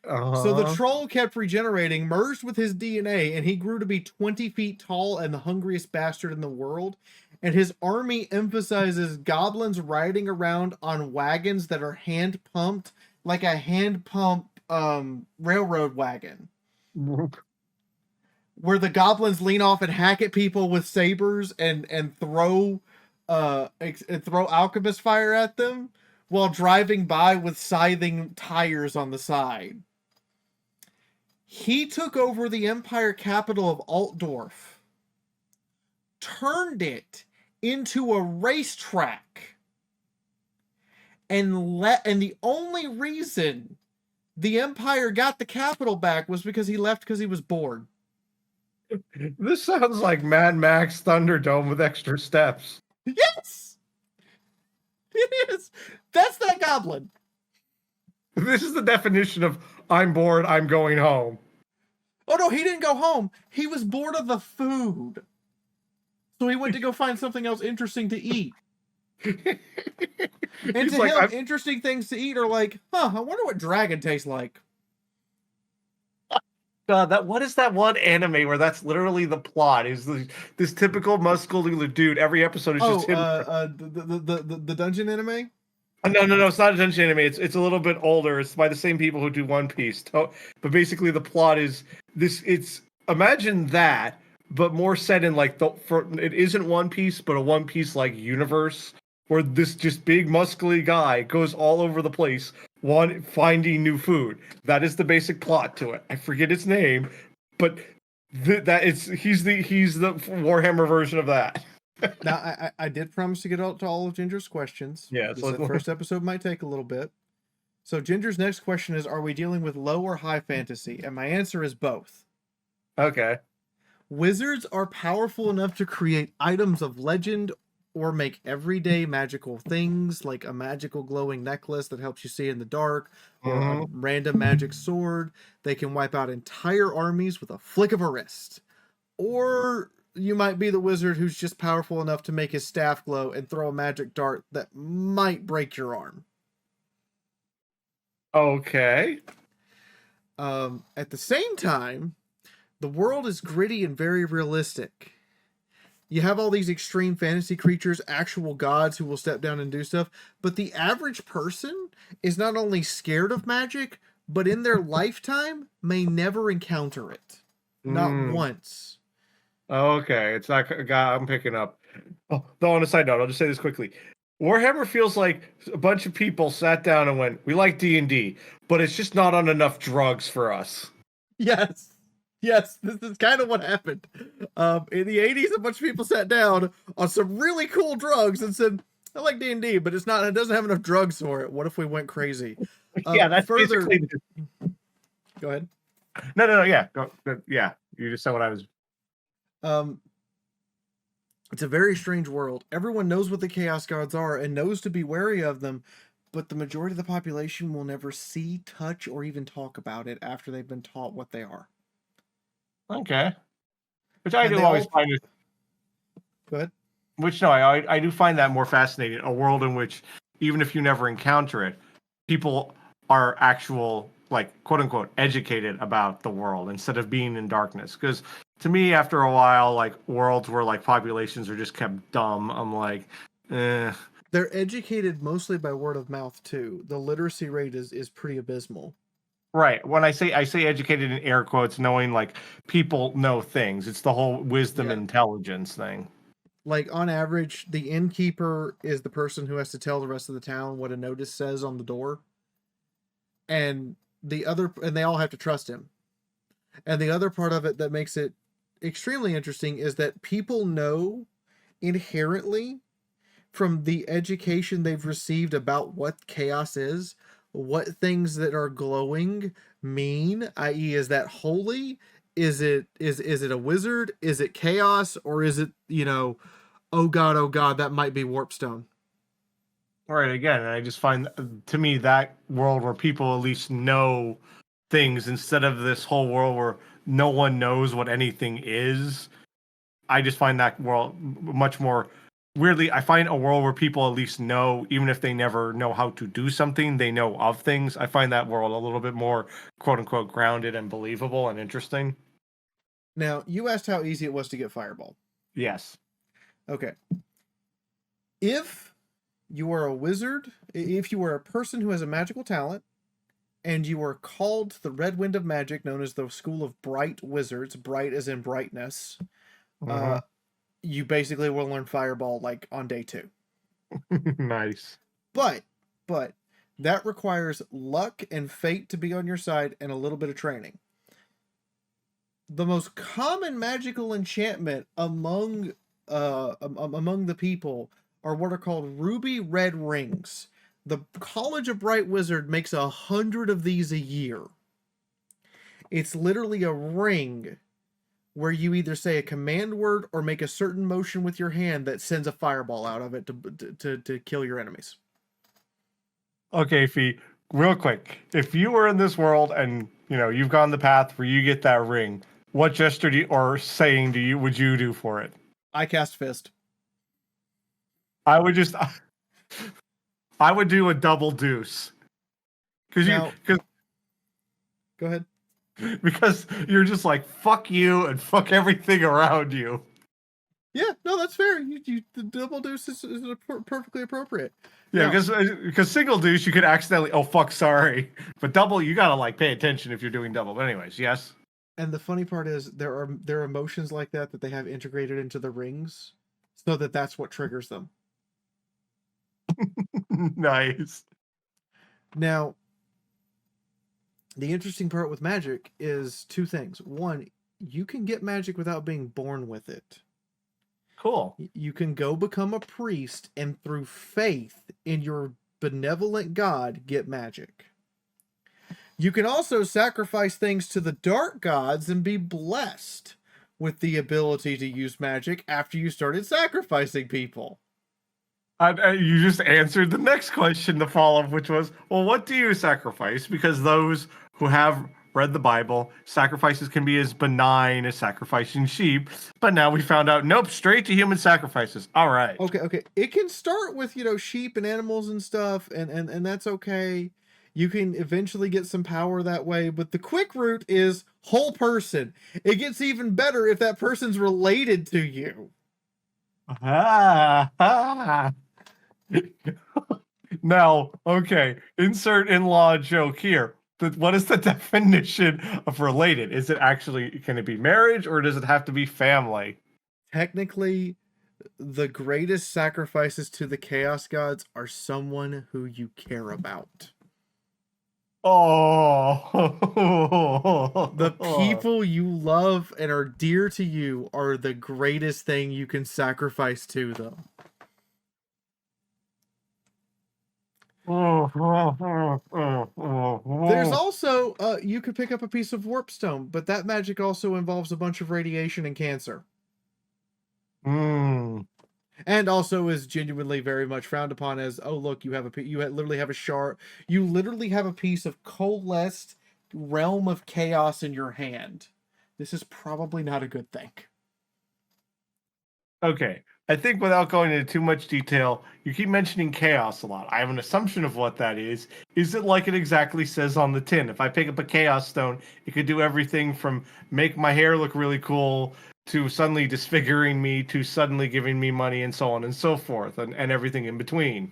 S1: So the troll kept regenerating, merged with his DNA, and he grew to be 20 feet tall and the hungriest bastard in the world. And his army emphasizes goblins riding around on wagons that are hand pumped, like a hand pump railroad wagon. Where the goblins lean off and hack at people with sabers and throw alchemist fire at them while driving by with scything tires on the side. He took over the Empire capital of Altdorf, turned it into a racetrack, and the only reason the Empire got the capital back was because he left because he was bored.
S2: This sounds like Mad Max Thunderdome with extra steps.
S1: Yes! It is! That's that goblin.
S2: This is the definition of I'm bored, I'm going home.
S1: Oh no, he didn't go home. He was bored of the food. So he went to go find something else interesting to eat. And to him, interesting things to eat are like, I wonder what dragon tastes like.
S2: God, what is that one anime where that's literally the plot? Is this typical muscular dude? Every episode is just him.
S1: The dungeon anime?
S2: No, it's not a dungeon anime. It's a little bit older. It's by the same people who do One Piece. But basically, the plot is this. It's imagine that, but more set in it isn't One Piece, but a One Piece like universe where this just big muscly guy goes all over the place, finding new food. That is the basic plot to it. I forget its name, but he's the Warhammer version of that.
S1: Now, I did promise to get out to all of Ginger's questions.
S2: Yeah,
S1: so the first episode might take a little bit. So Ginger's next question is, are we dealing with low or high fantasy? And my answer is both.
S2: Okay.
S1: Wizards are powerful enough to create items of legend or make everyday magical things, like a magical glowing necklace that helps you see in the dark, or a random magic sword. They can wipe out entire armies with a flick of a wrist. Or you might be the wizard who's just powerful enough to make his staff glow and throw a magic dart that might break your arm.
S2: Okay.
S1: At the same time, the world is gritty and very realistic. You have all these extreme fantasy creatures, actual gods who will step down and do stuff, but the average person is not only scared of magic, but in their lifetime may never encounter it. Not once.
S2: Okay, it's not. I'm picking up. Oh, though on a side note, I'll just say this quickly. Warhammer feels like a bunch of people sat down and went, "We like D&D, but it's just not on enough drugs for us."
S1: Yes. Yes, this is kind of what happened. In the 80s, a bunch of people sat down on some really cool drugs and said, I like D&D, but it doesn't have enough drugs for it. What if we went crazy?
S2: Yeah, that's
S1: Further,
S2: basically.
S1: go ahead.
S2: No. Yeah, yeah. You just said what I was.
S1: Um, it's a very strange world. Everyone knows what the Chaos Gods are and knows to be wary of them, but the majority of the population will never see, touch, or even talk about it after they've been taught what they are.
S2: Okay. Which I
S1: And
S2: do
S1: they
S2: always
S1: all
S2: find it.
S1: go ahead.
S2: Which no, I do find that more fascinating. A world in which even if you never encounter it, people are actual like quote unquote educated about the world instead of being in darkness. Because to me, after a while, like worlds where like populations are just kept dumb, I'm like, eh.
S1: They're educated mostly by word of mouth too. The literacy rate is pretty abysmal.
S2: Right. When I say educated in air quotes, knowing like people know things. It's the whole wisdom
S1: Yeah.
S2: intelligence thing.
S1: Like on average, the innkeeper is the person who has to tell the rest of the town what a notice says on the door. And they all have to trust him. And the other part of it that makes it extremely interesting is that people know inherently from the education they've received about what chaos is, what things that are glowing mean, i.e., is that holy? Is it a wizard? Is it chaos? Or is it, oh god, that might be warpstone.
S2: Right. Again, and I just find to me that world where people at least know things instead of this whole world where no one knows what anything is. I just find that world much more weirdly. I find a world where people at least know, even if they never know how to do something, they know of things. I find that world a little bit more quote unquote grounded and believable and interesting.
S1: Now, you asked how easy it was to get fireball.
S2: Yes.
S1: Okay. If you are a wizard, if you are a person who has a magical talent, and you are called to the Red Wind of Magic, known as the School of Bright Wizards, bright as in brightness,
S2: Uh-huh.
S1: you basically will learn Fireball like on day 2.
S2: Nice.
S1: But that requires luck and fate to be on your side and a little bit of training. The most common magical enchantment among the people are what are called ruby red rings. The College of Bright Wizard makes 100 of these a year. It's literally a ring where you either say a command word or make a certain motion with your hand that sends a fireball out of it to kill your enemies.
S2: Okay, Fee, real quick. If you were in this world and you've gone the path where you get that ring, what gesture or saying would you do for it?
S1: I cast Fist.
S2: I would just I would do a double deuce.
S1: Now,
S2: Because
S1: go ahead.
S2: because you're just like fuck you and fuck everything around you.
S1: Yeah, no, that's fair. The double deuce is perfectly appropriate.
S2: Yeah,
S1: Now,
S2: because single deuce you could accidentally fuck sorry, but double you gotta like pay attention if you're doing double. But anyways, yes.
S1: and the funny part is there are emotions like that they have integrated into the rings, so that's what triggers them.
S2: Nice.
S1: Now, the interesting part with magic is 2 things. One, you can get magic without being born with it.
S2: Cool.
S1: You can go become a priest and through faith in your benevolent god get magic. You can also sacrifice things to the dark gods and be blessed with the ability to use magic after you started sacrificing people.
S2: You just answered the next question to follow, which was, well, what do you sacrifice? Because those who have read the Bible, sacrifices can be as benign as sacrificing sheep. But now we found out, nope, straight to human sacrifices. All right.
S1: Okay. It can start with, sheep and animals and stuff, and that's okay. You can eventually get some power that way, but the quick route is whole person. It gets even better if that person's related to you.
S2: Now, okay, insert in-law joke here. What is the definition of related? Is it actually, can it be marriage or does it have to be family?
S1: Technically, The greatest sacrifices to the chaos gods are someone who you care about. The
S2: Oh.
S1: people you love and are dear to you are the greatest thing you can sacrifice to them. There's also you could pick up a piece of warp stone, but that magic also involves a bunch of radiation and cancer.
S2: Mm.
S1: And also is genuinely very much frowned upon as, oh look, you have literally have a shard, you literally have a piece of coalesced realm of chaos in your hand. This is probably not a good thing.
S2: Okay. I think without going into too much detail, you keep mentioning chaos a lot. I have an assumption of what that is. Is it like it exactly says on the tin? If I pick up a chaos stone, it could do everything from make my hair look really cool to suddenly disfiguring me to suddenly giving me money and so on and so forth and everything in between.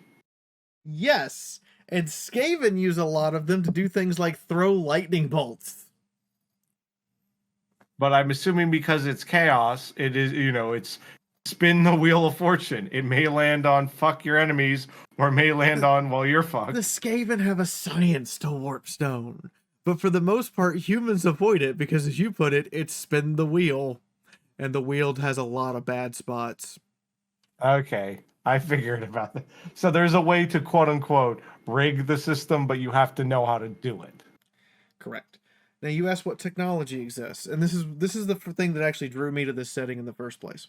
S1: Yes, and Skaven use a lot of them to do things like throw lightning bolts.
S2: But I'm assuming because it's chaos, it is, it's spin the wheel of fortune. It may land on fuck your enemies or it may land on, well, you're
S1: The
S2: fucked.
S1: Skaven have a science to warp stone, but for the most part, humans avoid it because, as you put it, it's spin the wheel, and the wheel has a lot of bad spots.
S2: Okay, I figured about that. So there's a way to quote unquote rig the system, but you have to know how to do it.
S1: Correct. Now you asked what technology exists, and this is the thing that actually drew me to this setting in the first place.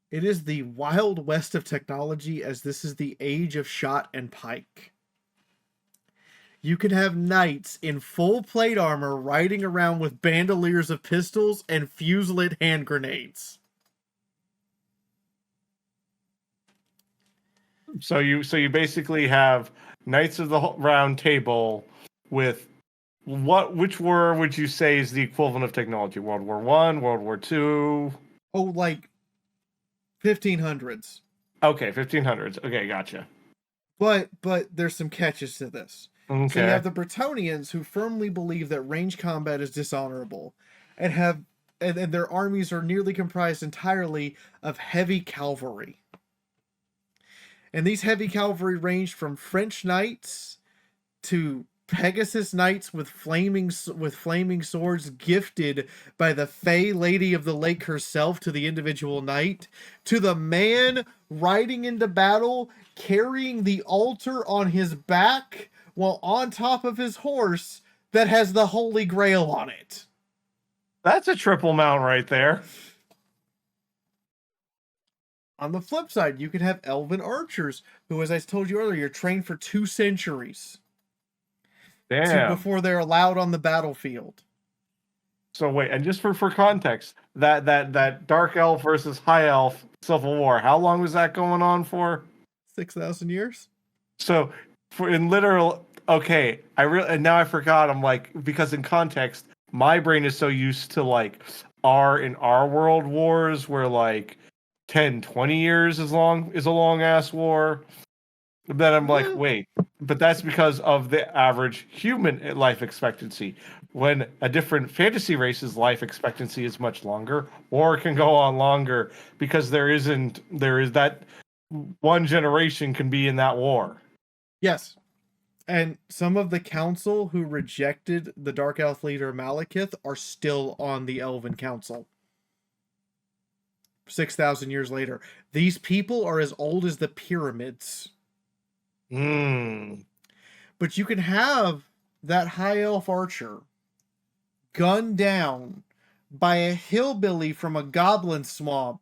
S1: It is the wild west of technology, as this is the age of shot and pike. You can have knights in full plate armor riding around with bandoliers of pistols and fuse-lit hand grenades.
S2: So you basically have Knights of the Round Table with which war would you say is the equivalent of technology? World War One, World War Two?
S1: Oh, like 1500s.
S2: Okay, 1500s. Okay, gotcha.
S1: But there's some catches to this. So you
S2: Okay.
S1: have the Bretonians who firmly believe that range combat is dishonorable, and their armies are nearly comprised entirely of heavy cavalry. And these heavy cavalry ranged from French knights to Pegasus knights with flaming swords gifted by the Fey Lady of the Lake herself to the individual knight, to the man riding into battle carrying the altar on his back while on top of his horse that has the Holy Grail on it.
S2: That's a triple mount right there.
S1: On the flip side, you can have elven archers who, as I told you earlier, train for 2 centuries
S2: Damn.
S1: before they're allowed on the battlefield.
S2: So wait, and just for context, that dark elf versus high elf civil war, how long was that going on for?
S1: 6,000 years?
S2: So for in literal, okay, and now I forgot. I'm like, because in context, my brain is so used to like our world wars where like 10, 20 years is a long ass war. Then I'm like, wait, but that's because of the average human life expectancy. When a different fantasy race's life expectancy is much longer, or can go on longer because there is that one generation can be in that war.
S1: Yes. And some of the council who rejected the Dark Elf leader Malekith are still on the Elven Council. 6,000 years later. These people are as old as the pyramids.
S2: Mm.
S1: But you can have that high elf archer gunned down by a hillbilly from a goblin swamp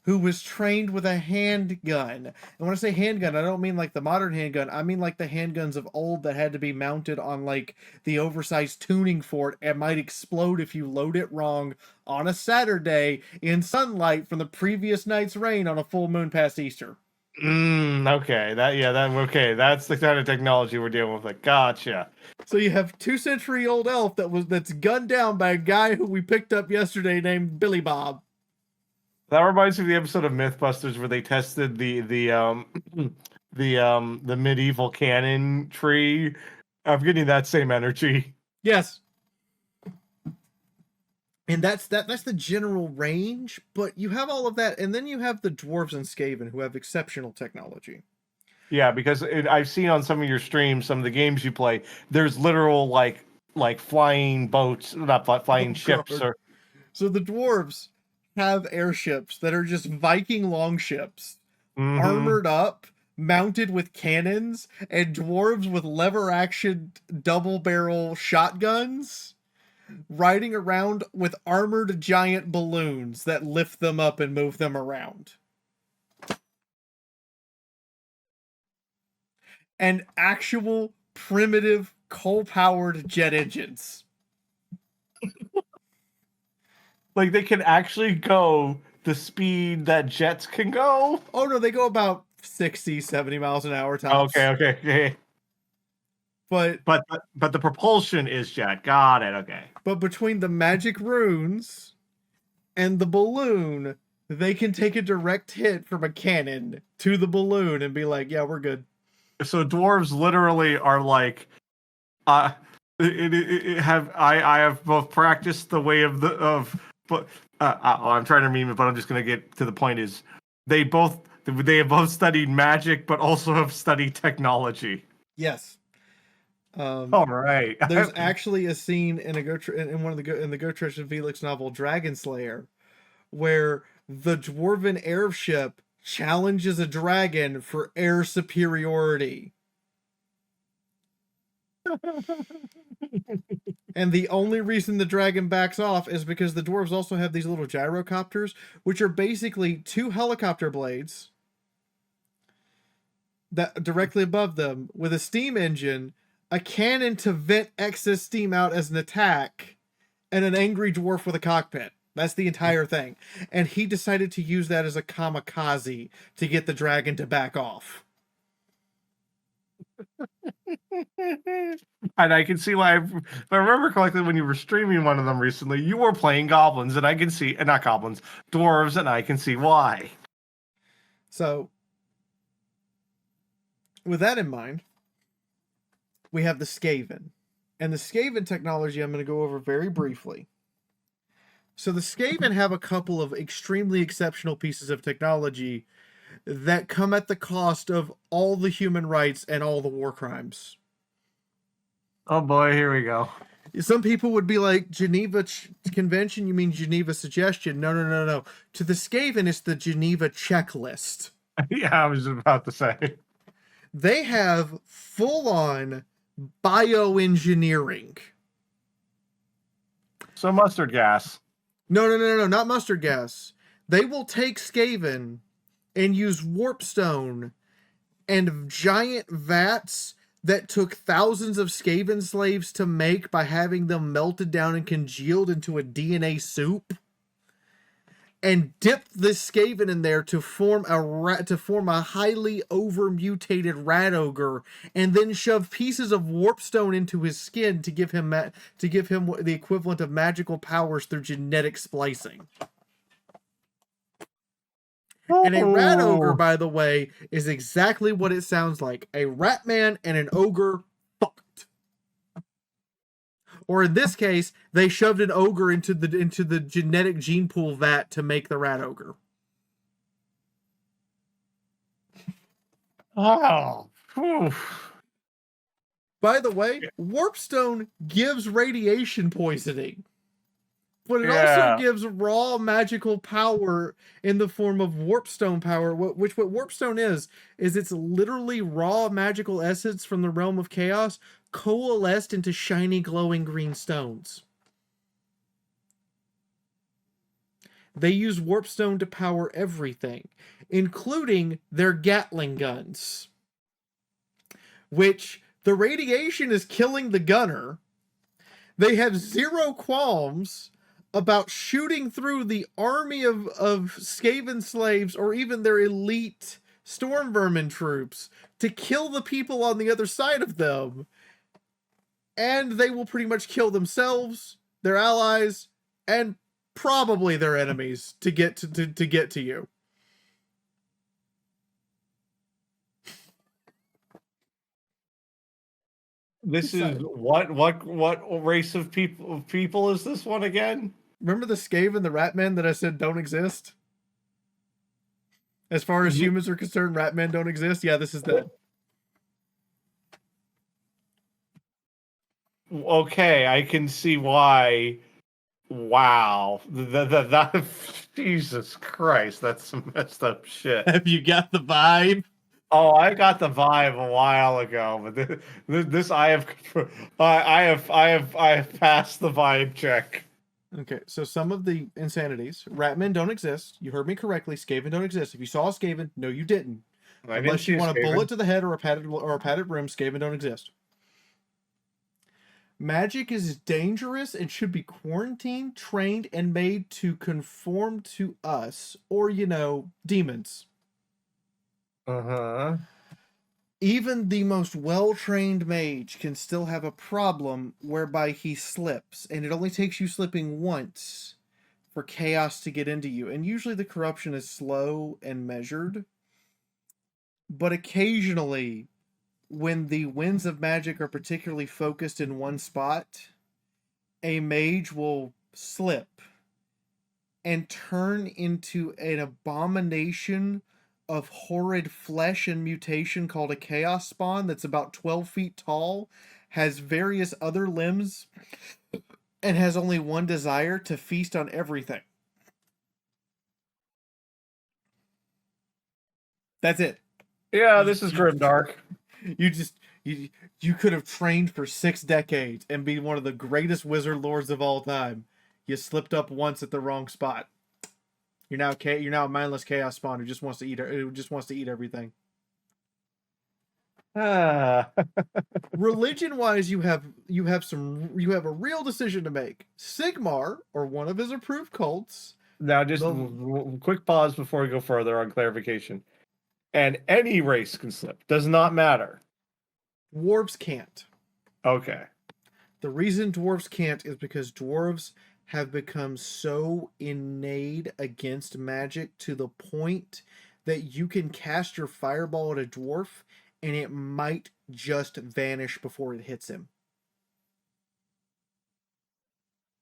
S1: who was trained with a handgun. And when I say handgun, I don't mean like the modern handgun. I mean like the handguns of old that had to be mounted on like the oversized tuning fork and might explode if you load it wrong on a Saturday in sunlight from the previous night's rain on a full moon past Easter.
S2: Okay. That's the kind of technology we're dealing with. Like, gotcha.
S1: So you have 2 century old elf that's gunned down by a guy who we picked up yesterday named Billy Bob.
S2: That reminds me of the episode of MythBusters where they tested the medieval cannon tree. I'm getting that same energy.
S1: Yes. And that's the general range, but you have all of that, and then you have the dwarves and Skaven who have exceptional technology.
S2: Yeah, because I've seen on some of your streams, some of the games you play, there's literal like flying boats, not
S1: Oh
S2: flying ships,
S1: god.
S2: or
S1: So the dwarves have airships that are just Viking longships,
S2: mm-hmm.
S1: armored up, mounted with cannons, and dwarves with lever action double barrel shotguns riding around with armored giant balloons that lift them up and move them around. And actual primitive coal powered jet engines.
S2: Like they can actually go the speed that jets can go.
S1: Oh no, they go about 60, 70 miles an hour
S2: Okay,
S1: tops.
S2: okay, okay.
S1: But
S2: But the propulsion is jet. Got it. Okay.
S1: between the magic runes and the balloon, they can take a direct hit from a cannon to the balloon and be like, "Yeah, we're good."
S2: So dwarves literally are like, uh, it have I have both practiced the way of the of, but I'm trying to meme it, but I'm just gonna get to the point. Is they have both studied magic, but also have studied technology.
S1: Yes. Um,
S2: All right.
S1: there's actually a scene in in one of the Gotrek and Felix novel Dragon Slayer where the dwarven airship challenges a dragon for air superiority. And the only reason the dragon backs off is because the dwarves also have these little gyrocopters, which are basically two helicopter blades that directly above them with a steam engine, a cannon to vent excess steam out as an attack, and an angry dwarf with a cockpit. That's the entire thing. And he decided to use that as a kamikaze to get the dragon to back off.
S2: And I can see why. If I remember correctly, when you were streaming one of them recently, you were playing goblins, and I can see, not goblins, dwarves, and I can see why.
S1: So, with that in mind, we have the Skaven. And the Skaven technology I'm going to go over very briefly. So, the Skaven have a couple of extremely exceptional pieces of technology that come at the cost of all the human rights and all the war crimes.
S2: Oh boy, here we go.
S1: Some people would be like, Geneva Convention, you mean Geneva Suggestion? No, no, no, no. To the Skaven, it's the Geneva Checklist.
S2: Yeah, I was about to say.
S1: They have full on bioengineering.
S2: So mustard gas.
S1: No, no, no, no, no, not mustard gas. They will take Skaven and use warpstone and giant vats that took thousands of Skaven slaves to make by having them melted down and congealed into a DNA soup, and dipped this Skaven in there to form a highly over mutated rat ogre, and then shoved pieces of warpstone into his skin to give him the equivalent of magical powers through genetic splicing. And a rat ogre,
S2: Oh,
S1: by the way, is exactly what it sounds like. A rat man and an ogre fucked. Or in this case, they shoved an ogre into the genetic gene pool vat to make the rat ogre.
S2: oh. Whew.
S1: By the way, warpstone gives radiation poisoning, but it also
S2: Yeah.
S1: gives raw magical power in the form of warpstone power. What warpstone is it's literally raw magical essence from the realm of chaos coalesced into shiny glowing green stones. They use warpstone to power everything, including their Gatling guns, which the radiation is killing the gunner. They have zero qualms about shooting through the army of Skaven slaves or even their elite storm vermin troops to kill the people on the other side of them. And they will pretty much kill themselves, their allies, and probably their enemies to get to get to you.
S2: This is
S1: So,
S2: what race of people is this one again?
S1: Remember the Skaven, the Ratmen that I said don't exist? As far as humans are concerned, Ratmen don't exist. Yeah, this is that.
S2: Okay, I can see why. Wow, that Jesus Christ, that's some messed up shit.
S1: Have you got the vibe?
S2: Oh, I got the vibe a while ago, but this I have passed the vibe check.
S1: Okay, so some of the insanities. Ratmen don't exist. You heard me correctly. Skaven don't exist. If you saw a Skaven, no, you didn't.
S2: I didn't
S1: Unless
S2: see
S1: you
S2: a
S1: want a bullet
S2: Skaven.
S1: to the head or a padded rim, Skaven don't exist. Magic is dangerous and should be quarantined, trained, and made to conform to us, or demons.
S2: Uh-huh.
S1: Even the most well-trained mage can still have a problem whereby he slips, and it only takes you slipping once for chaos to get into you. And usually the corruption is slow and measured, but occasionally when the winds of magic are particularly focused in one spot, a mage will slip and turn into an abomination of horrid flesh and mutation called a chaos spawn that's about 12 feet tall, has various other limbs, and has only one desire: to feast on everything. That's it.
S2: Yeah,
S1: You,
S2: this is
S1: you,
S2: grimdark.
S1: you just you could have trained for 6 decades and be one of the greatest wizard lords of all time. You slipped up once at the wrong spot. You're now a mindless chaos spawn who just wants to eat everything.
S2: Ah.
S1: Religion wise, you have a real decision to make. Sigmar, or one of his approved cults,
S2: Now, just
S1: the
S2: quick pause before we go further on clarification. And any race can slip. Does not matter.
S1: dwarves can't.
S2: Okay.
S1: The reason dwarves can't is because dwarves have become so innate against magic to the point that you can cast your fireball at a dwarf and it might just vanish before it hits him.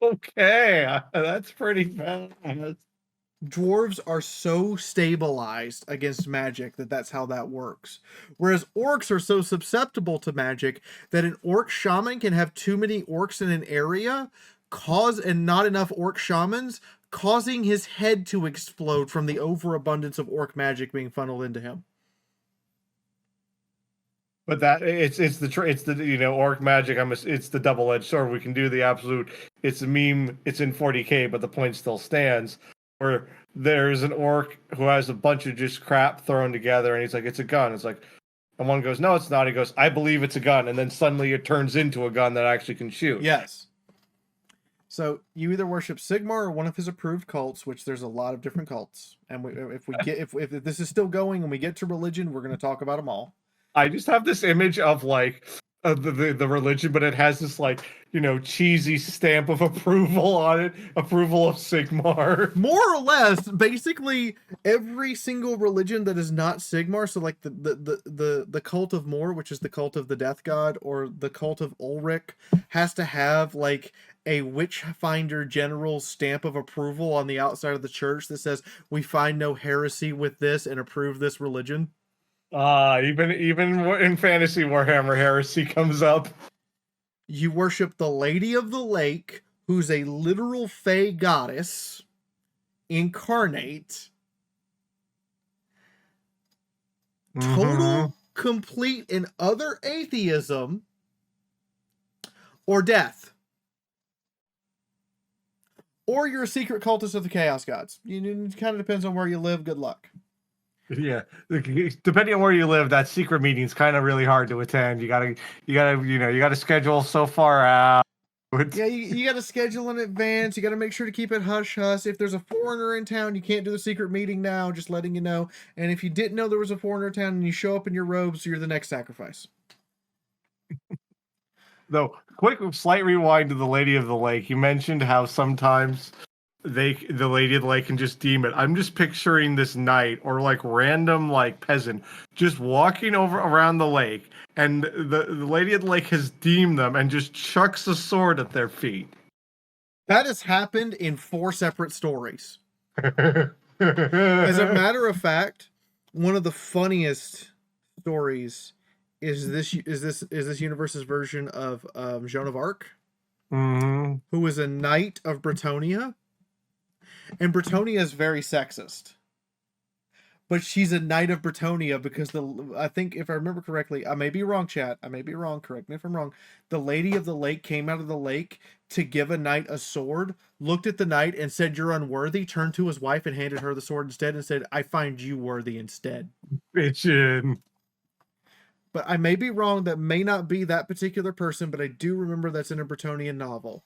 S2: Okay, that's pretty bad.
S1: Dwarves are so stabilized against magic that's how that works. Whereas orcs are so susceptible to magic that an orc shaman can have too many orcs in an area, and not enough orc shamans, causing his head to explode from the overabundance of orc magic being funneled into him.
S2: But that it's the orc magic. It's the double edged sword. We can do the absolute. It's a meme. It's in 40K, but the point still stands. Where there's an orc who has a bunch of just crap thrown together, and he's like, "It's a gun." It's like, and one goes, "No, it's not." He goes, "I believe it's a gun," and then suddenly it turns into a gun that actually can shoot.
S1: Yes. So you either worship Sigmar or one of his approved cults, which there's a lot of different cults. And if this is still going and we get to religion, we're going to talk about them all.
S2: I just have this image of like the religion, but it has this like cheesy stamp of approval on it, approval of Sigmar.
S1: More or less, basically every single religion that is not Sigmar, so like the cult of Mor, which is the cult of the death god, or the cult of Ulrich, has to have like a Witchfinder General stamp of approval on the outside of the church that says we find no heresy with this and approve this religion.
S2: Even in fantasy Warhammer, heresy comes up.
S1: You worship the Lady of the Lake, who's a literal fey goddess incarnate. Total, complete, and utter atheism or death. Or you're a secret cultist of the Chaos Gods. It kind of depends on where you live. Good luck.
S2: Yeah, depending on where you live, that secret meeting is kind of really hard to attend. You gotta schedule so far out.
S1: Yeah, you got to schedule in advance. You got to make sure to keep it hush hush. If there's a foreigner in town, you can't do the secret meeting now. Just letting you know. And if you didn't know there was a foreigner in town and you show up in your robes, you're the next sacrifice.
S2: Though, quick slight rewind to the Lady of the Lake. You mentioned how sometimes the Lady of the Lake can just deem it. I'm just picturing this knight or like random like peasant just walking over around the lake, and the Lady of the Lake has deemed them and just chucks a sword at their feet.
S1: That has happened in 4 separate stories. As a matter of fact, one of the funniest stories is this universe's version of Joan of Arc,
S2: Mm,
S1: who is a knight of Bretonia, and Bretonia is very sexist. But she's a knight of Bretonia because I think if I remember correctly, I may be wrong, chat. I may be wrong. Correct me if I'm wrong. The Lady of the Lake came out of the lake to give a knight a sword, looked at the knight and said, "You're unworthy." Turned to his wife and handed her the sword instead, and said, "I find you worthy instead."
S2: bitchin'.
S1: But I may be wrong. That may not be that particular person, but I do remember that's in a Bretonian novel.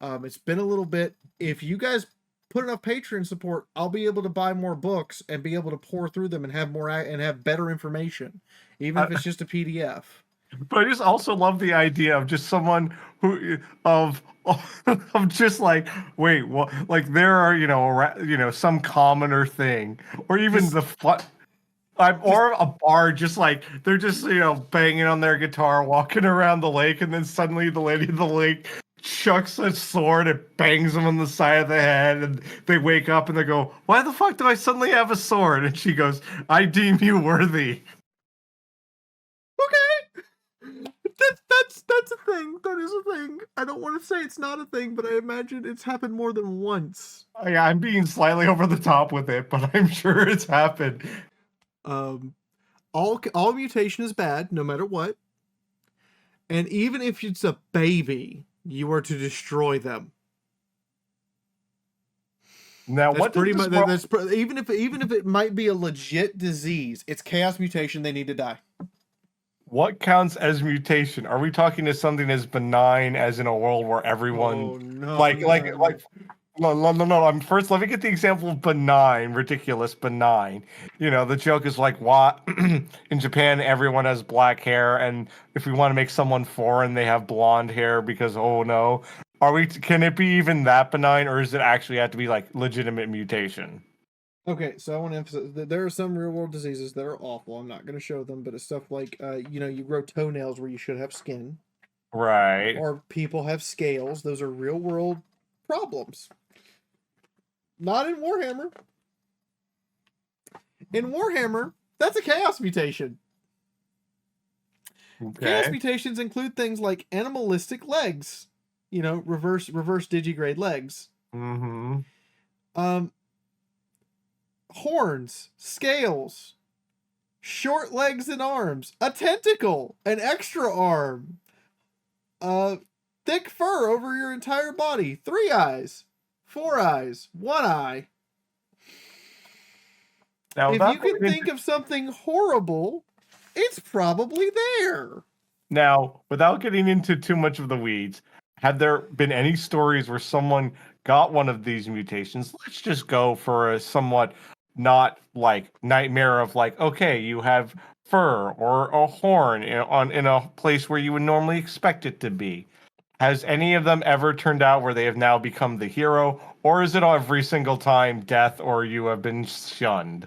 S1: It's been a little bit. If you guys put enough Patreon support, I'll be able to buy more books and be able to pour through them and have more and have better information, even if it's just a PDF.
S2: But I just also love the idea of just someone who of just like, wait, what? Like there are some commoner thing, or even
S1: Just-
S2: the fun. Or a bar, just like they're just banging on their guitar, walking around the lake, and then suddenly the Lady of the Lake chucks a sword and bangs them on the side of the head, and they wake up and they go, "Why the fuck do I suddenly have a sword?" And she goes, "I deem you worthy."
S1: Okay, that's a thing. That is a thing. I don't want to say it's not a thing, but I imagine it's happened more than once.
S2: Yeah, I'm being slightly over the top with it, but I'm sure it's happened.
S1: Um, all mutation is bad, no matter what. And even if it's a baby, you are to destroy them.
S2: Now,
S1: That's
S2: what does
S1: pretty
S2: this
S1: much.
S2: world,
S1: Even if it might be a legit disease, it's chaos mutation. They need to die.
S2: what counts as mutation? Are we talking to something as benign as in a world where everyone
S1: Oh no!
S2: like
S1: No,
S2: like
S1: no, no.
S2: like no. I'm first. Let me get the example of benign, ridiculous, benign. The joke is like, what in Japan everyone has black hair, and if we want to make someone foreign, they have blonde hair because oh no. Are we? Can it be even that benign, or does it actually have to be like legitimate mutation?
S1: Okay, so I want to emphasize that there are some real world diseases that are awful. I'm not going to show them, but it's stuff like, you grow toenails where you should have skin,
S2: Right.
S1: or people have scales. Those are real world problems. Not in Warhammer. In Warhammer, that's a chaos mutation. Chaos
S2: Okay.
S1: mutations include things like animalistic legs, reverse digigrade legs,
S2: Mm-hmm.
S1: um, horns, scales, short legs and arms, a tentacle, an extra arm, thick fur over your entire body, 3 eyes, 4 eyes, 1 eye.
S2: Now,
S1: If you
S2: without
S1: can
S2: going
S1: think
S2: into
S1: of something horrible, it's probably there.
S2: Now, without getting into too much of the weeds, have there been any stories where someone got one of these mutations? Let's just go for a somewhat not like nightmare of like, okay, you have fur or a horn in a place where you would normally expect it to be. Has any of them ever turned out where they have now become the hero, or is it every single time death or you have been shunned?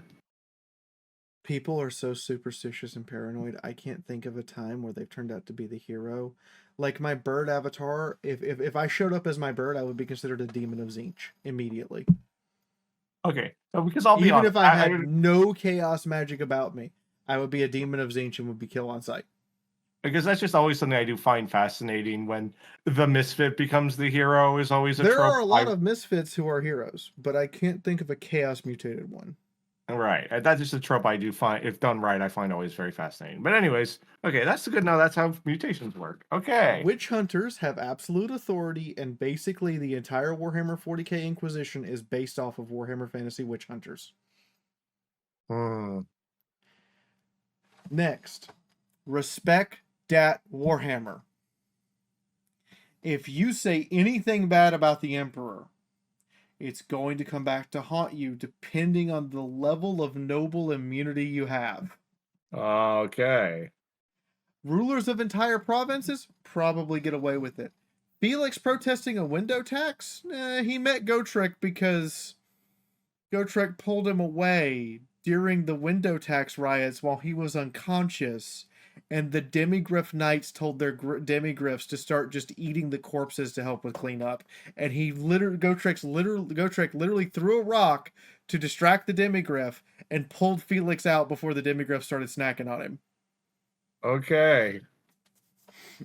S1: People are so superstitious and paranoid. I can't think of a time where they've turned out to be the hero. Like my bird avatar, if I showed up as my bird, I would be considered a demon of Zinch immediately.
S2: Okay, so because I'll be
S1: Even
S2: honest,
S1: if I had no chaos magic about me, I would be a demon of Zinch and would be killed on sight.
S2: because that's just always something I do find fascinating when the misfit becomes the hero is always a
S1: There
S2: trope.
S1: are a lot of misfits who are heroes, but I can't think of a chaos mutated one.
S2: Right. That's just a trope I do find, if done right, I find always very fascinating. But anyways, okay, that's good. Now that's how mutations work. Okay.
S1: Witch hunters have absolute authority, and basically the entire Warhammer 40k Inquisition is based off of Warhammer Fantasy Witch Hunters.
S2: Hmm.
S1: Next, respect dat Warhammer. If you say anything bad about the Emperor, it's going to come back to haunt you depending on the level of noble immunity you have.
S2: Okay.
S1: Rulers of entire provinces probably get away with it. Felix protesting a window tax? He met Gotrek because Gotrek pulled him away during the window tax riots while he was unconscious and the demigriff knights told their demigriffs to start just eating the corpses to help with cleanup. And he Gotrek literally threw a rock to distract the demigriff and pulled Felix out before the demigriff started snacking on him.
S2: Okay.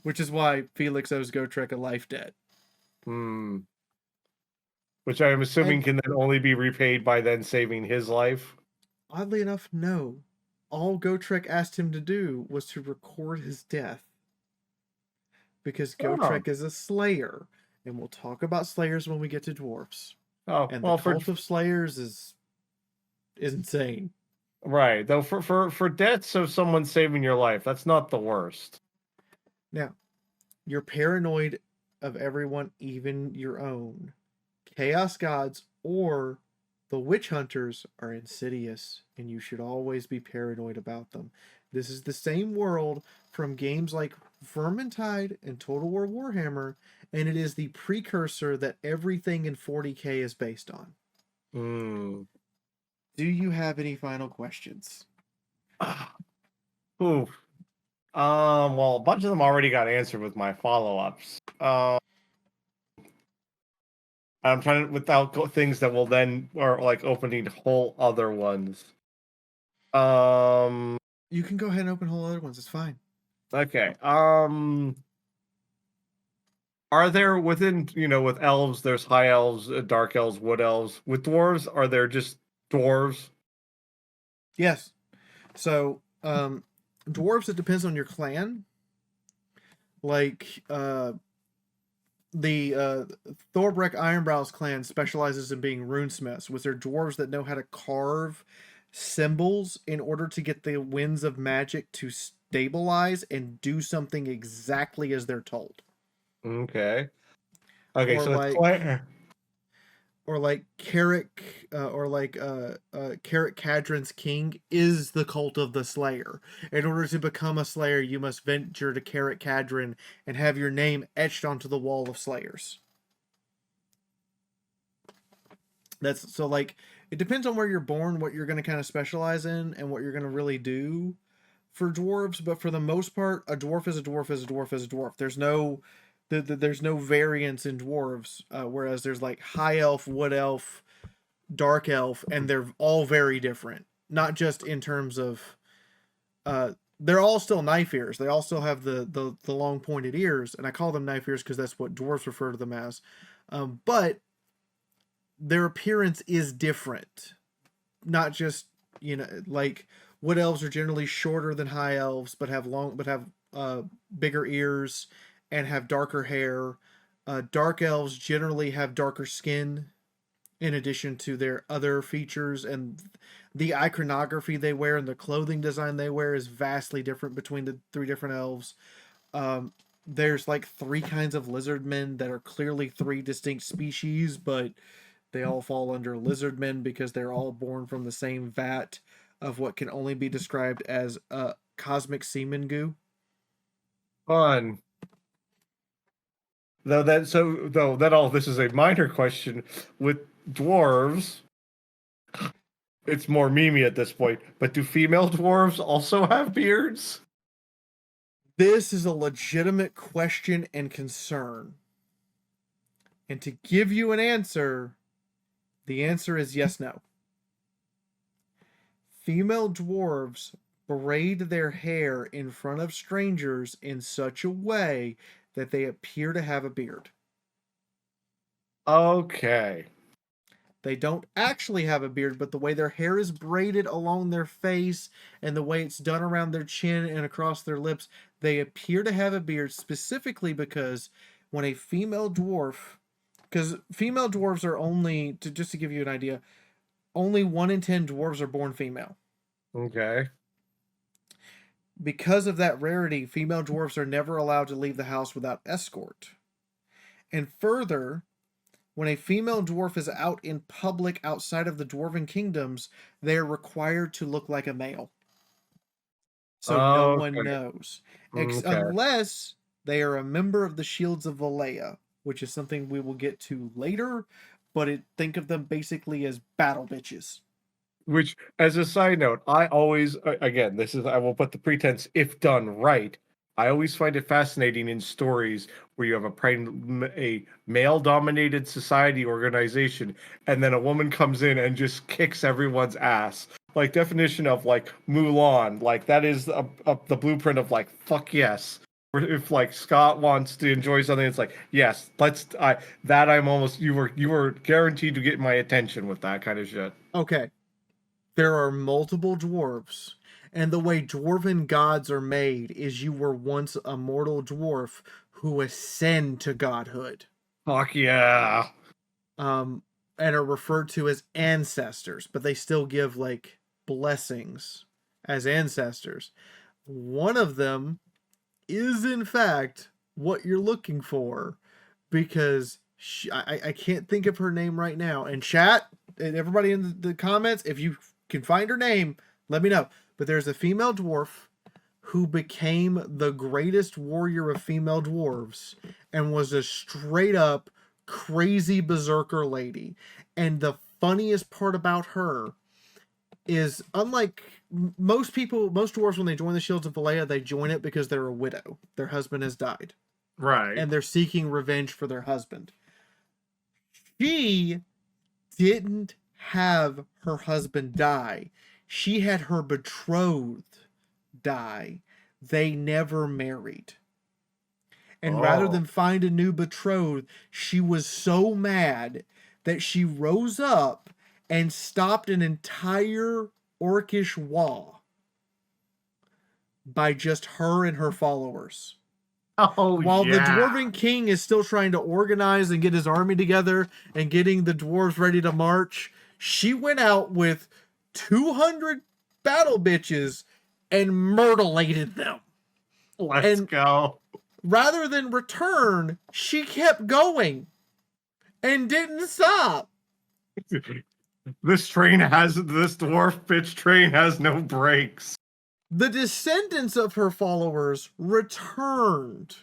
S1: Which is why Felix owes Gotrek a life debt.
S2: Hmm. Which I am assuming can then only be repaid by then saving his life.
S1: Oddly enough, no. All Gotrek asked him to do was to record his death. Because Gotrek is a slayer. And we'll talk about slayers when we get to dwarfs.
S2: Oh,
S1: And
S2: well,
S1: the cult of slayers is insane.
S2: Right. Though for deaths of someone saving your life, that's not the worst.
S1: Now, you're paranoid of everyone, even your own. Chaos gods or the witch hunters are insidious, and you should always be paranoid about them. This is the same world from games like Vermintide and Total War Warhammer, and it is the precursor that everything in 40K is based on. Do you have any final questions?
S2: Ooh. Well, a bunch of them already got answered with my follow-ups. I'm trying to, without things that will then are like opening whole other ones.
S1: You can go ahead and open whole other ones. It's fine.
S2: Okay. Are there within, with elves, there's high elves, dark elves, wood elves. With dwarves, are there just dwarves?
S1: Yes. So, dwarves, it depends on your clan. Like, the Thorbreck Ironbrow's clan specializes in being runesmiths, which are dwarves that know how to carve symbols in order to get the winds of magic to stabilize and do something exactly as they're told.
S2: Okay. Okay,
S1: Or
S2: so
S1: like, Carrick, Carrick Cadron's king is the cult of the Slayer. In order to become a Slayer, you must venture to Carrick Cadron and have your name etched onto the wall of Slayers. That's so like it depends on where you're born, what you're going to kind of specialize in, and what you're going to really do for dwarves. But for the most part, a dwarf is a dwarf is a dwarf is a dwarf. There's no variance in dwarves, whereas there's like high elf, wood elf, dark elf, and they're all very different. Not just in terms of, they're all still knife ears. They all still have the long pointed ears, and I call them knife ears because that's what dwarves refer to them as. But their appearance is different. Not just, like wood elves are generally shorter than high elves, but have bigger ears and have darker hair. Dark elves generally have darker skin in addition to their other features, and the iconography they wear and the clothing design they wear is vastly different between the three different elves. There's like three kinds of lizard men that are clearly three distinct species, but they all fall under lizard men because they're all born from the same vat of what can only be described as cosmic semen goo.
S2: Fun. Though that all this is a minor question with dwarves. It's more memey at this point, but do female dwarves also have beards?
S1: This is a legitimate question and concern. And to give you an answer, the answer is yes, no. Female dwarves braid their hair in front of strangers in such a way that they appear to have a beard.
S2: Okay.
S1: They don't actually have a beard, but the way their hair is braided along their face and the way it's done around their chin and across their lips, they appear to have a beard specifically because when a female dwarf, because female dwarves are only, just to give you an idea, only 1 in 10 dwarves are born female.
S2: Okay.
S1: Because of that rarity, female dwarves are never allowed to leave the house without escort. And further, when a female dwarf is out in public outside of the dwarven kingdoms, they are required to look like a male. So no one knows. Unless they are a member of the Shields of Valea, which is something we will get to later, but think of them basically as battle bitches.
S2: Which, as a side note, I always, again, this is, I will put the pretense, if done right, I always find it fascinating in stories where you have a male-dominated society organization, and then a woman comes in and just kicks everyone's ass. Like, definition of, like, Mulan, like, that is the blueprint of, like, fuck yes. If, like, Scott wants to enjoy something, it's like, yes, I'm almost, you were guaranteed to get my attention with that kind of shit.
S1: Okay, there are multiple dwarves, and the way dwarven gods are made is you were once a mortal dwarf who ascend to godhood.
S2: Fuck yeah.
S1: Um, and are referred to as ancestors, but they still give like blessings as ancestors. One of them is in fact what you're looking for, because I can't think of her name right now. And chat and everybody in the comments, if you can find her name, let me know. But there's a female dwarf who became the greatest warrior of female dwarves and was a straight up crazy berserker lady. And the funniest part about her is, unlike most people, most dwarves, when they join the Shields of Valleya, they join it because they're a widow. Their husband has died.
S2: Right.
S1: And they're seeking revenge for their husband. She didn't have her husband die. She had her betrothed die. They never married. And rather than find a new betrothed, she was so mad that she rose up and stopped an entire orcish war by just her and her followers.
S2: Oh,
S1: While the
S2: yeah.
S1: Dwarven King is still trying to organize and get his army together and getting the dwarves ready to march, she went out with 200 battle bitches and myrtleated them.
S2: Let's go.
S1: Rather than return, she kept going and didn't stop.
S2: This dwarf bitch train has no brakes.
S1: The descendants of her followers returned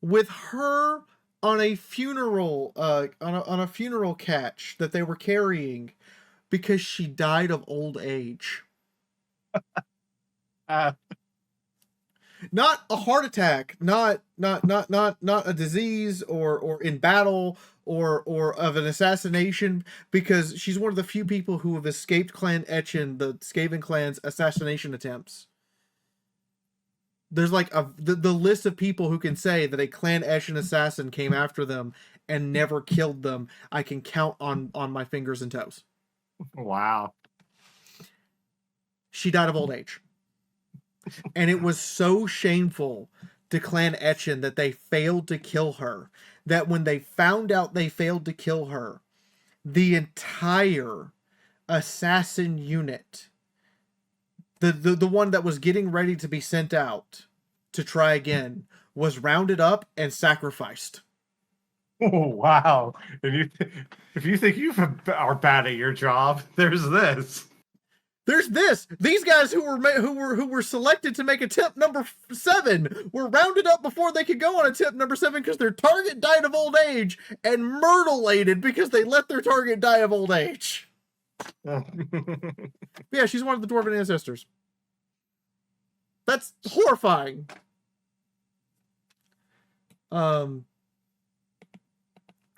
S1: with her on a funeral, on a funeral catch that they were carrying, because she died of old age. Not a heart attack, not a disease or in battle or of an assassination, because she's one of the few people who have escaped Clan Etchen, the Skaven clan's assassination attempts. There's like the list of people who can say that a Clan Etchen assassin came after them and never killed them. I can count on my fingers and toes.
S2: Wow.
S1: She died of old age. And it was so shameful to Clan Etchen that they failed to kill her, that when they found out they failed to kill her, the entire assassin unit, the one that was getting ready to be sent out to try again, was rounded up and sacrificed.
S2: Oh, wow. And if you think you are bad at your job, there's this.
S1: There's this. These guys who were selected to make attempt number 7 were rounded up before they could go on attempt number 7 because their target died of old age, and myrtleated because they let their target die of old age. Yeah, she's one of the dwarven ancestors. That's horrifying. But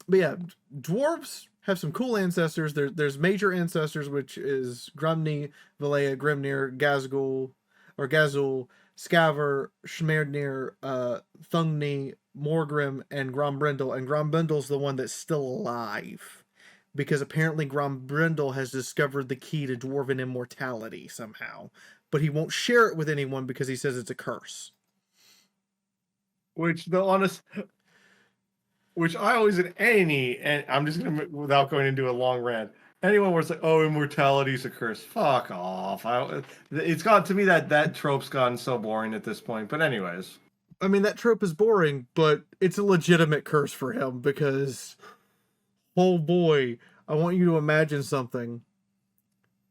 S1: yeah, dwarves have some cool ancestors. There's major ancestors, which is Grumney, Valleya, Grimnir, Gazgul, Scaver, Schmerdnir, Thungni, Morgrim, and Grombrindle. And Grombrindle's the one that's still alive, because apparently Grombrindle has discovered the key to dwarven immortality somehow, but he won't share it with anyone because he says it's a curse.
S2: Which I always, and I'm just gonna, without going into a long rant, anyone where it's like, oh, immortality's a curse, fuck off. It's gone, to me, that trope's gotten so boring at this point. But anyways,
S1: I mean, that trope is boring, but it's a legitimate curse for him, because, oh boy, I want you to imagine something.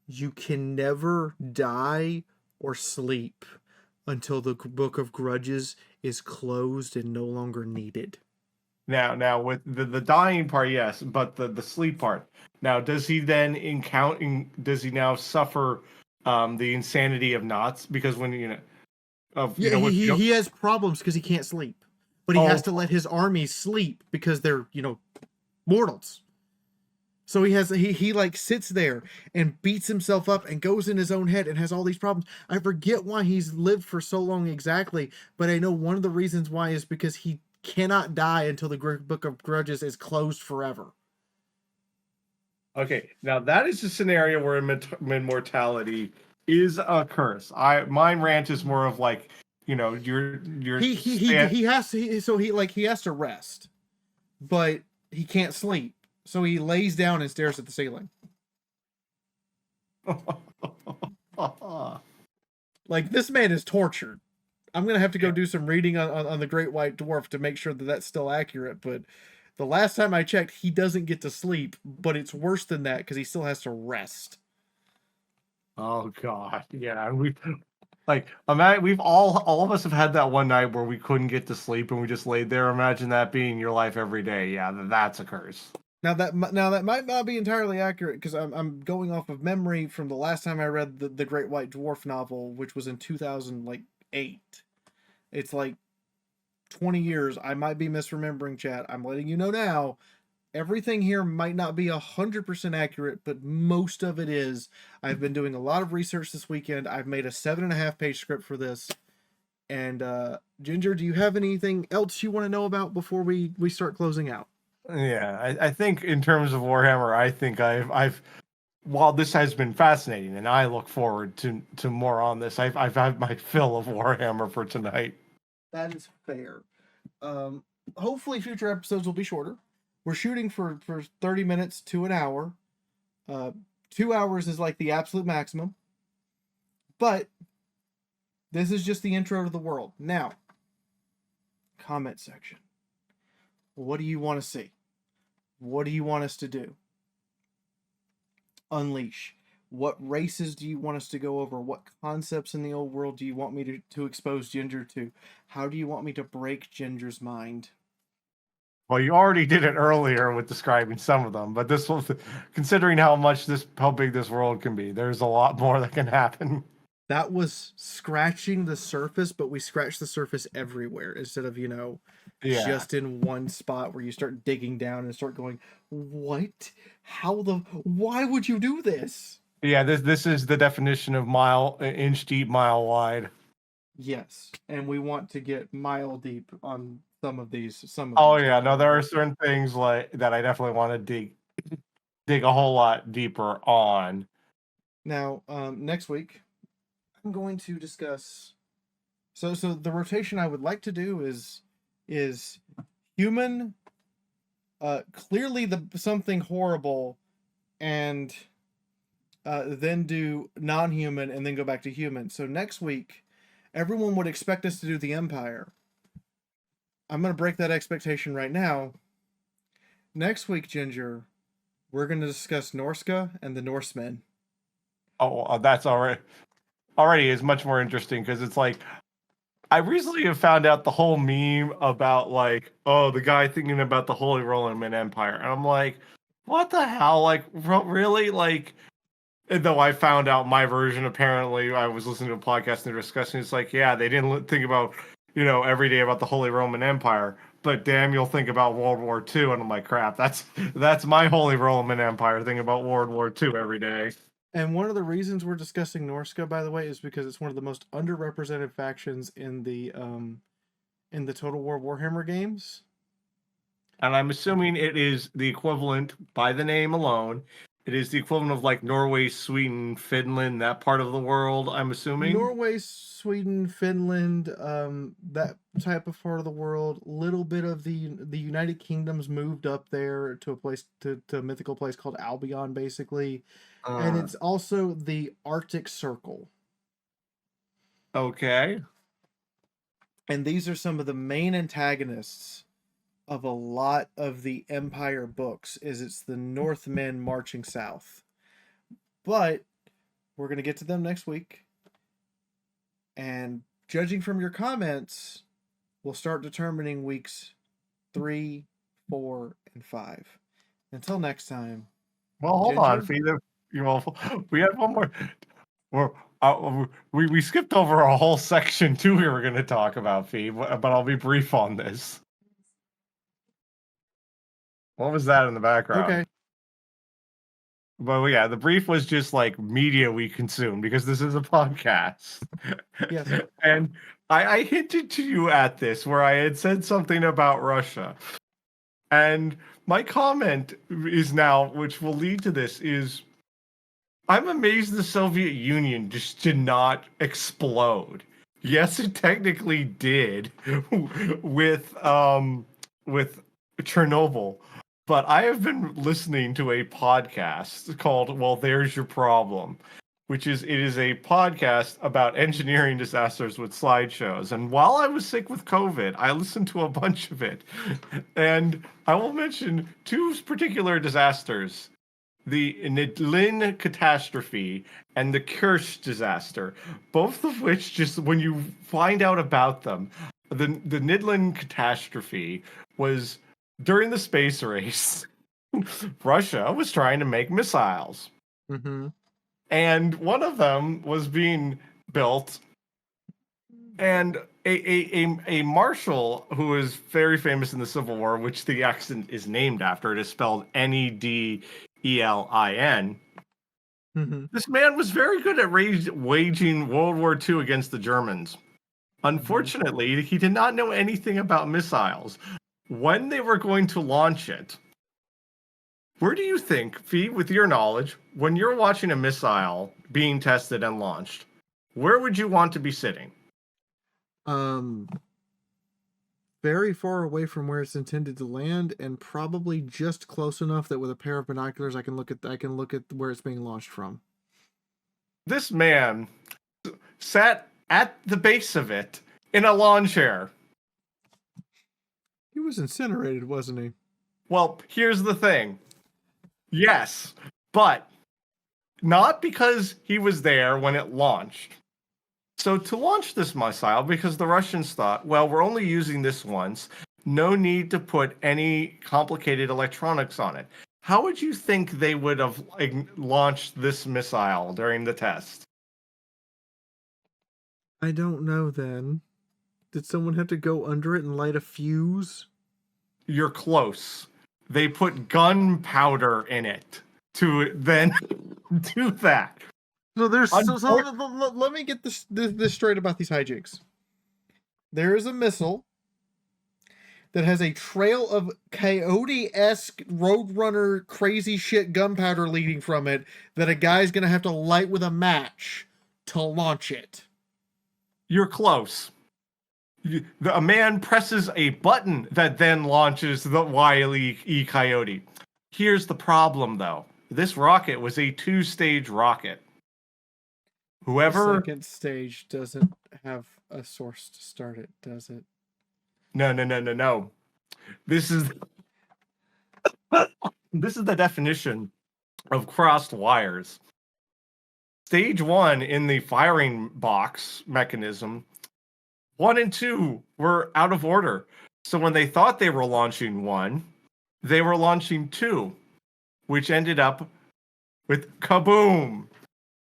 S1: You can never die or sleep until the Book of Grudges is closed and no longer needed.
S2: Now with the dying part, yes, but the sleep part. Now, does he then does he now suffer the insanity of knots? Because when
S1: Yeah,
S2: if you don't,
S1: he has problems because he can't sleep, but he has
S2: oh,
S1: to let his army sleep because they're mortals. So he like sits there and beats himself up and goes in his own head and has all these problems. I forget why he's lived for so long exactly, but I know one of the reasons why is because he cannot die until the Book of Grudges is closed forever.
S2: okay, now that is a scenario where immortality is a curse. Mine rant is more of like, your stand.
S1: He has to he has to rest, but he can't sleep. So he lays down and stares at the ceiling. Like, this man is tortured. I'm gonna have to go do some reading on the Great White Dwarf to make sure that that's still accurate. But the last time I checked, he doesn't get to sleep, but it's worse than that because he still has to rest.
S2: Oh God, yeah, we've all of us have had that one night where we couldn't get to sleep and we just laid there. Imagine that being your life every day. Yeah, that's a curse.
S1: Now that might not be entirely accurate because I'm going off of memory from the last time I read the Great White Dwarf novel, which was in 2008. It's like 20 years. I might be misremembering, chat. I'm letting you know now. Everything here might not be 100% accurate, but most of it is. I've been doing a lot of research this weekend. I've made a 7.5 page script for this. And Ginger, do you have anything else you want to know about before we start closing out?
S2: Yeah, I think in terms of Warhammer, I think I've while this has been fascinating and I look forward to more on this, I've had my fill of Warhammer for tonight.
S1: That is fair. Um, Hopefully, future episodes will be shorter. We're shooting for 30 minutes to an hour. 2 hours is like the absolute maximum. But this is just the intro to the world. Now, comment section. What do you want to see? What do you want us to do? Unleash. What races do you want us to go over? What concepts in the old world do you want me to expose Ginger to? How do you want me to break Ginger's mind?
S2: Well, you already did it earlier with describing some of them, but this was considering how big this world can be. There's a lot more that can happen.
S1: That was scratching the surface, but we scratched the surface everywhere instead of,
S2: Yeah.
S1: just in one spot where you start digging down and start going, what? Why would you do this?
S2: Yeah, this is the definition of inch deep, mile wide.
S1: Yes. And we want to get mile deep on some of these.
S2: Oh yeah, no, there are certain things like that I definitely want to dig a whole lot deeper on.
S1: Now, next week, I'm going to discuss. So the rotation I would like to do is human, clearly something horrible, and then do non-human, and then go back to human. So next week, everyone would expect us to do the Empire. I'm going to break that expectation right now. Next week, Ginger, we're going to discuss Norska and the Norsemen.
S2: Oh, that's already is much more interesting because it's like I recently have found out the whole meme about like, oh, the guy thinking about the Holy Roman Empire, and I'm like, what the hell? Like, really? Like, and though I found out my version, apparently, I was listening to a podcast and they're discussing. It's like, yeah, they didn't think about, every day about the Holy Roman Empire, but damn, you'll think about World War II, and I'm like, crap, that's my Holy Roman Empire. Thinking about World War II every day.
S1: And one of the reasons we're discussing Norska, by the way, is because it's one of the most underrepresented factions in the Total War Warhammer games.
S2: And I'm assuming it is the equivalent by the name alone. It is the equivalent of like Norway, Sweden, Finland, that part of the world, I'm assuming.
S1: Norway, Sweden, Finland, that type of part of the world. Little bit of the United Kingdom's moved up there to a place to a mythical place called Albion, basically, and it's also the Arctic Circle.
S2: Okay.
S1: And these are some of the main antagonists of a lot of the Empire books. It's the Northmen marching south, but we're gonna get to them next week. And judging from your comments, we'll start determining weeks 3, 4, and 5. Until next time,
S2: Well, hold on,
S1: Ginger.
S2: Fee. We had one more. We're, we skipped over a whole section too. We were going to talk about Fee, but I'll be brief on this. What was that in the background?
S1: Okay.
S2: But yeah, the brief was just like media we consume because this is a podcast.
S1: Yes.
S2: And I hinted to you at this where I had said something about Russia. And my comment is now, which will lead to this, is I'm amazed the Soviet Union just did not explode. Yes, it technically did with Chernobyl, but I have been listening to a podcast called "Well, There's Your Problem," it is a podcast about engineering disasters with slideshows. And while I was sick with COVID, I listened to a bunch of it, and I will mention two particular disasters: the Nidlin catastrophe and the Kirsch disaster, both of which, just when you find out about them, the Nidlin catastrophe was during the space race. Russia was trying to make missiles,
S1: Mm-hmm.
S2: and one of them was being built, and a marshal who is very famous in the Civil War, which the accent is named after, it is spelled Nedelin.
S1: Mm-hmm.
S2: This man was very good at waging World War II against the Germans.
S1: Mm-hmm.
S2: Unfortunately, he did not know anything about missiles. When they were going to launch it, where do you think, Fee, with your knowledge, when you're watching a missile being tested and launched, where would you want to be sitting?
S1: Very far away from where it's intended to land, and probably just close enough that with a pair of binoculars I can look at where it's being launched from.
S2: This man sat at the base of it in a lawn chair.
S1: He was incinerated, wasn't he?
S2: Well, here's the thing. Yes, but not because he was there when it launched. So to launch this missile, because the Russians thought, well, we're only using this once, no need to put any complicated electronics on it. How would you think they would have launched this missile during the test?
S1: I don't know then. Did someone have to go under it and light a fuse?
S2: You're close. They put gunpowder in it to then do that.
S1: So let me get this straight about these hijinks. There is a missile that has a trail of coyote-esque roadrunner crazy shit gunpowder leading from it that a guy's gonna have to light with a match to launch it.
S2: You're close. A man presses a button that then launches the Wile E. Coyote. Here's the problem, though. This rocket was a two-stage rocket. Whoever...
S1: The second stage doesn't have a source to start it, does it?
S2: No. This is the definition of crossed wires. Stage 1 in the firing box mechanism, 1 and 2 were out of order. So when they thought they were launching 1, they were launching 2, which ended up with kaboom.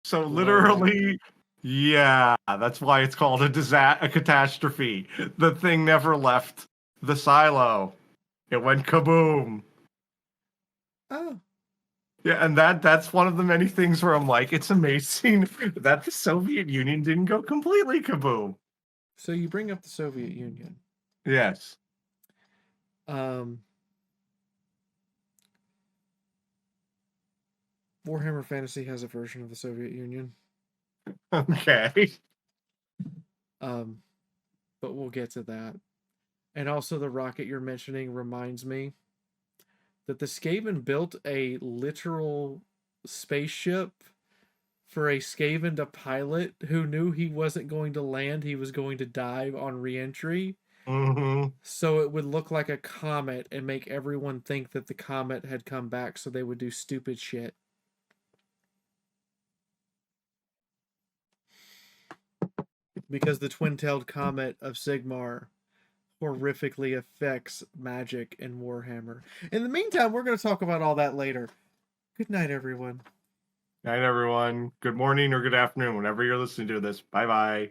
S2: So literally, yeah, that's why it's called a catastrophe. The thing never left the silo. It went kaboom.
S1: Oh.
S2: Yeah, and that's one of the many things where I'm like, it's amazing that the Soviet Union didn't go completely kaboom.
S1: So you bring up the Soviet Union.
S2: Yes.
S1: Warhammer Fantasy has a version of the Soviet Union.
S2: Okay.
S1: But we'll get to that. And also the rocket you're mentioning reminds me that the Skaven built a literal spaceship for a Skaven to pilot who knew he wasn't going to land, he was going to dive on re-entry.
S2: Mm-hmm.
S1: So it would look like a comet and make everyone think that the comet had come back, so they would do stupid shit. Because the twin-tailed comet of Sigmar horrifically affects magic in Warhammer. In the meantime, we're going to talk about all that later. Good night, everyone.
S2: Night, everyone. Good morning or good afternoon, whenever you're listening to this. Bye bye.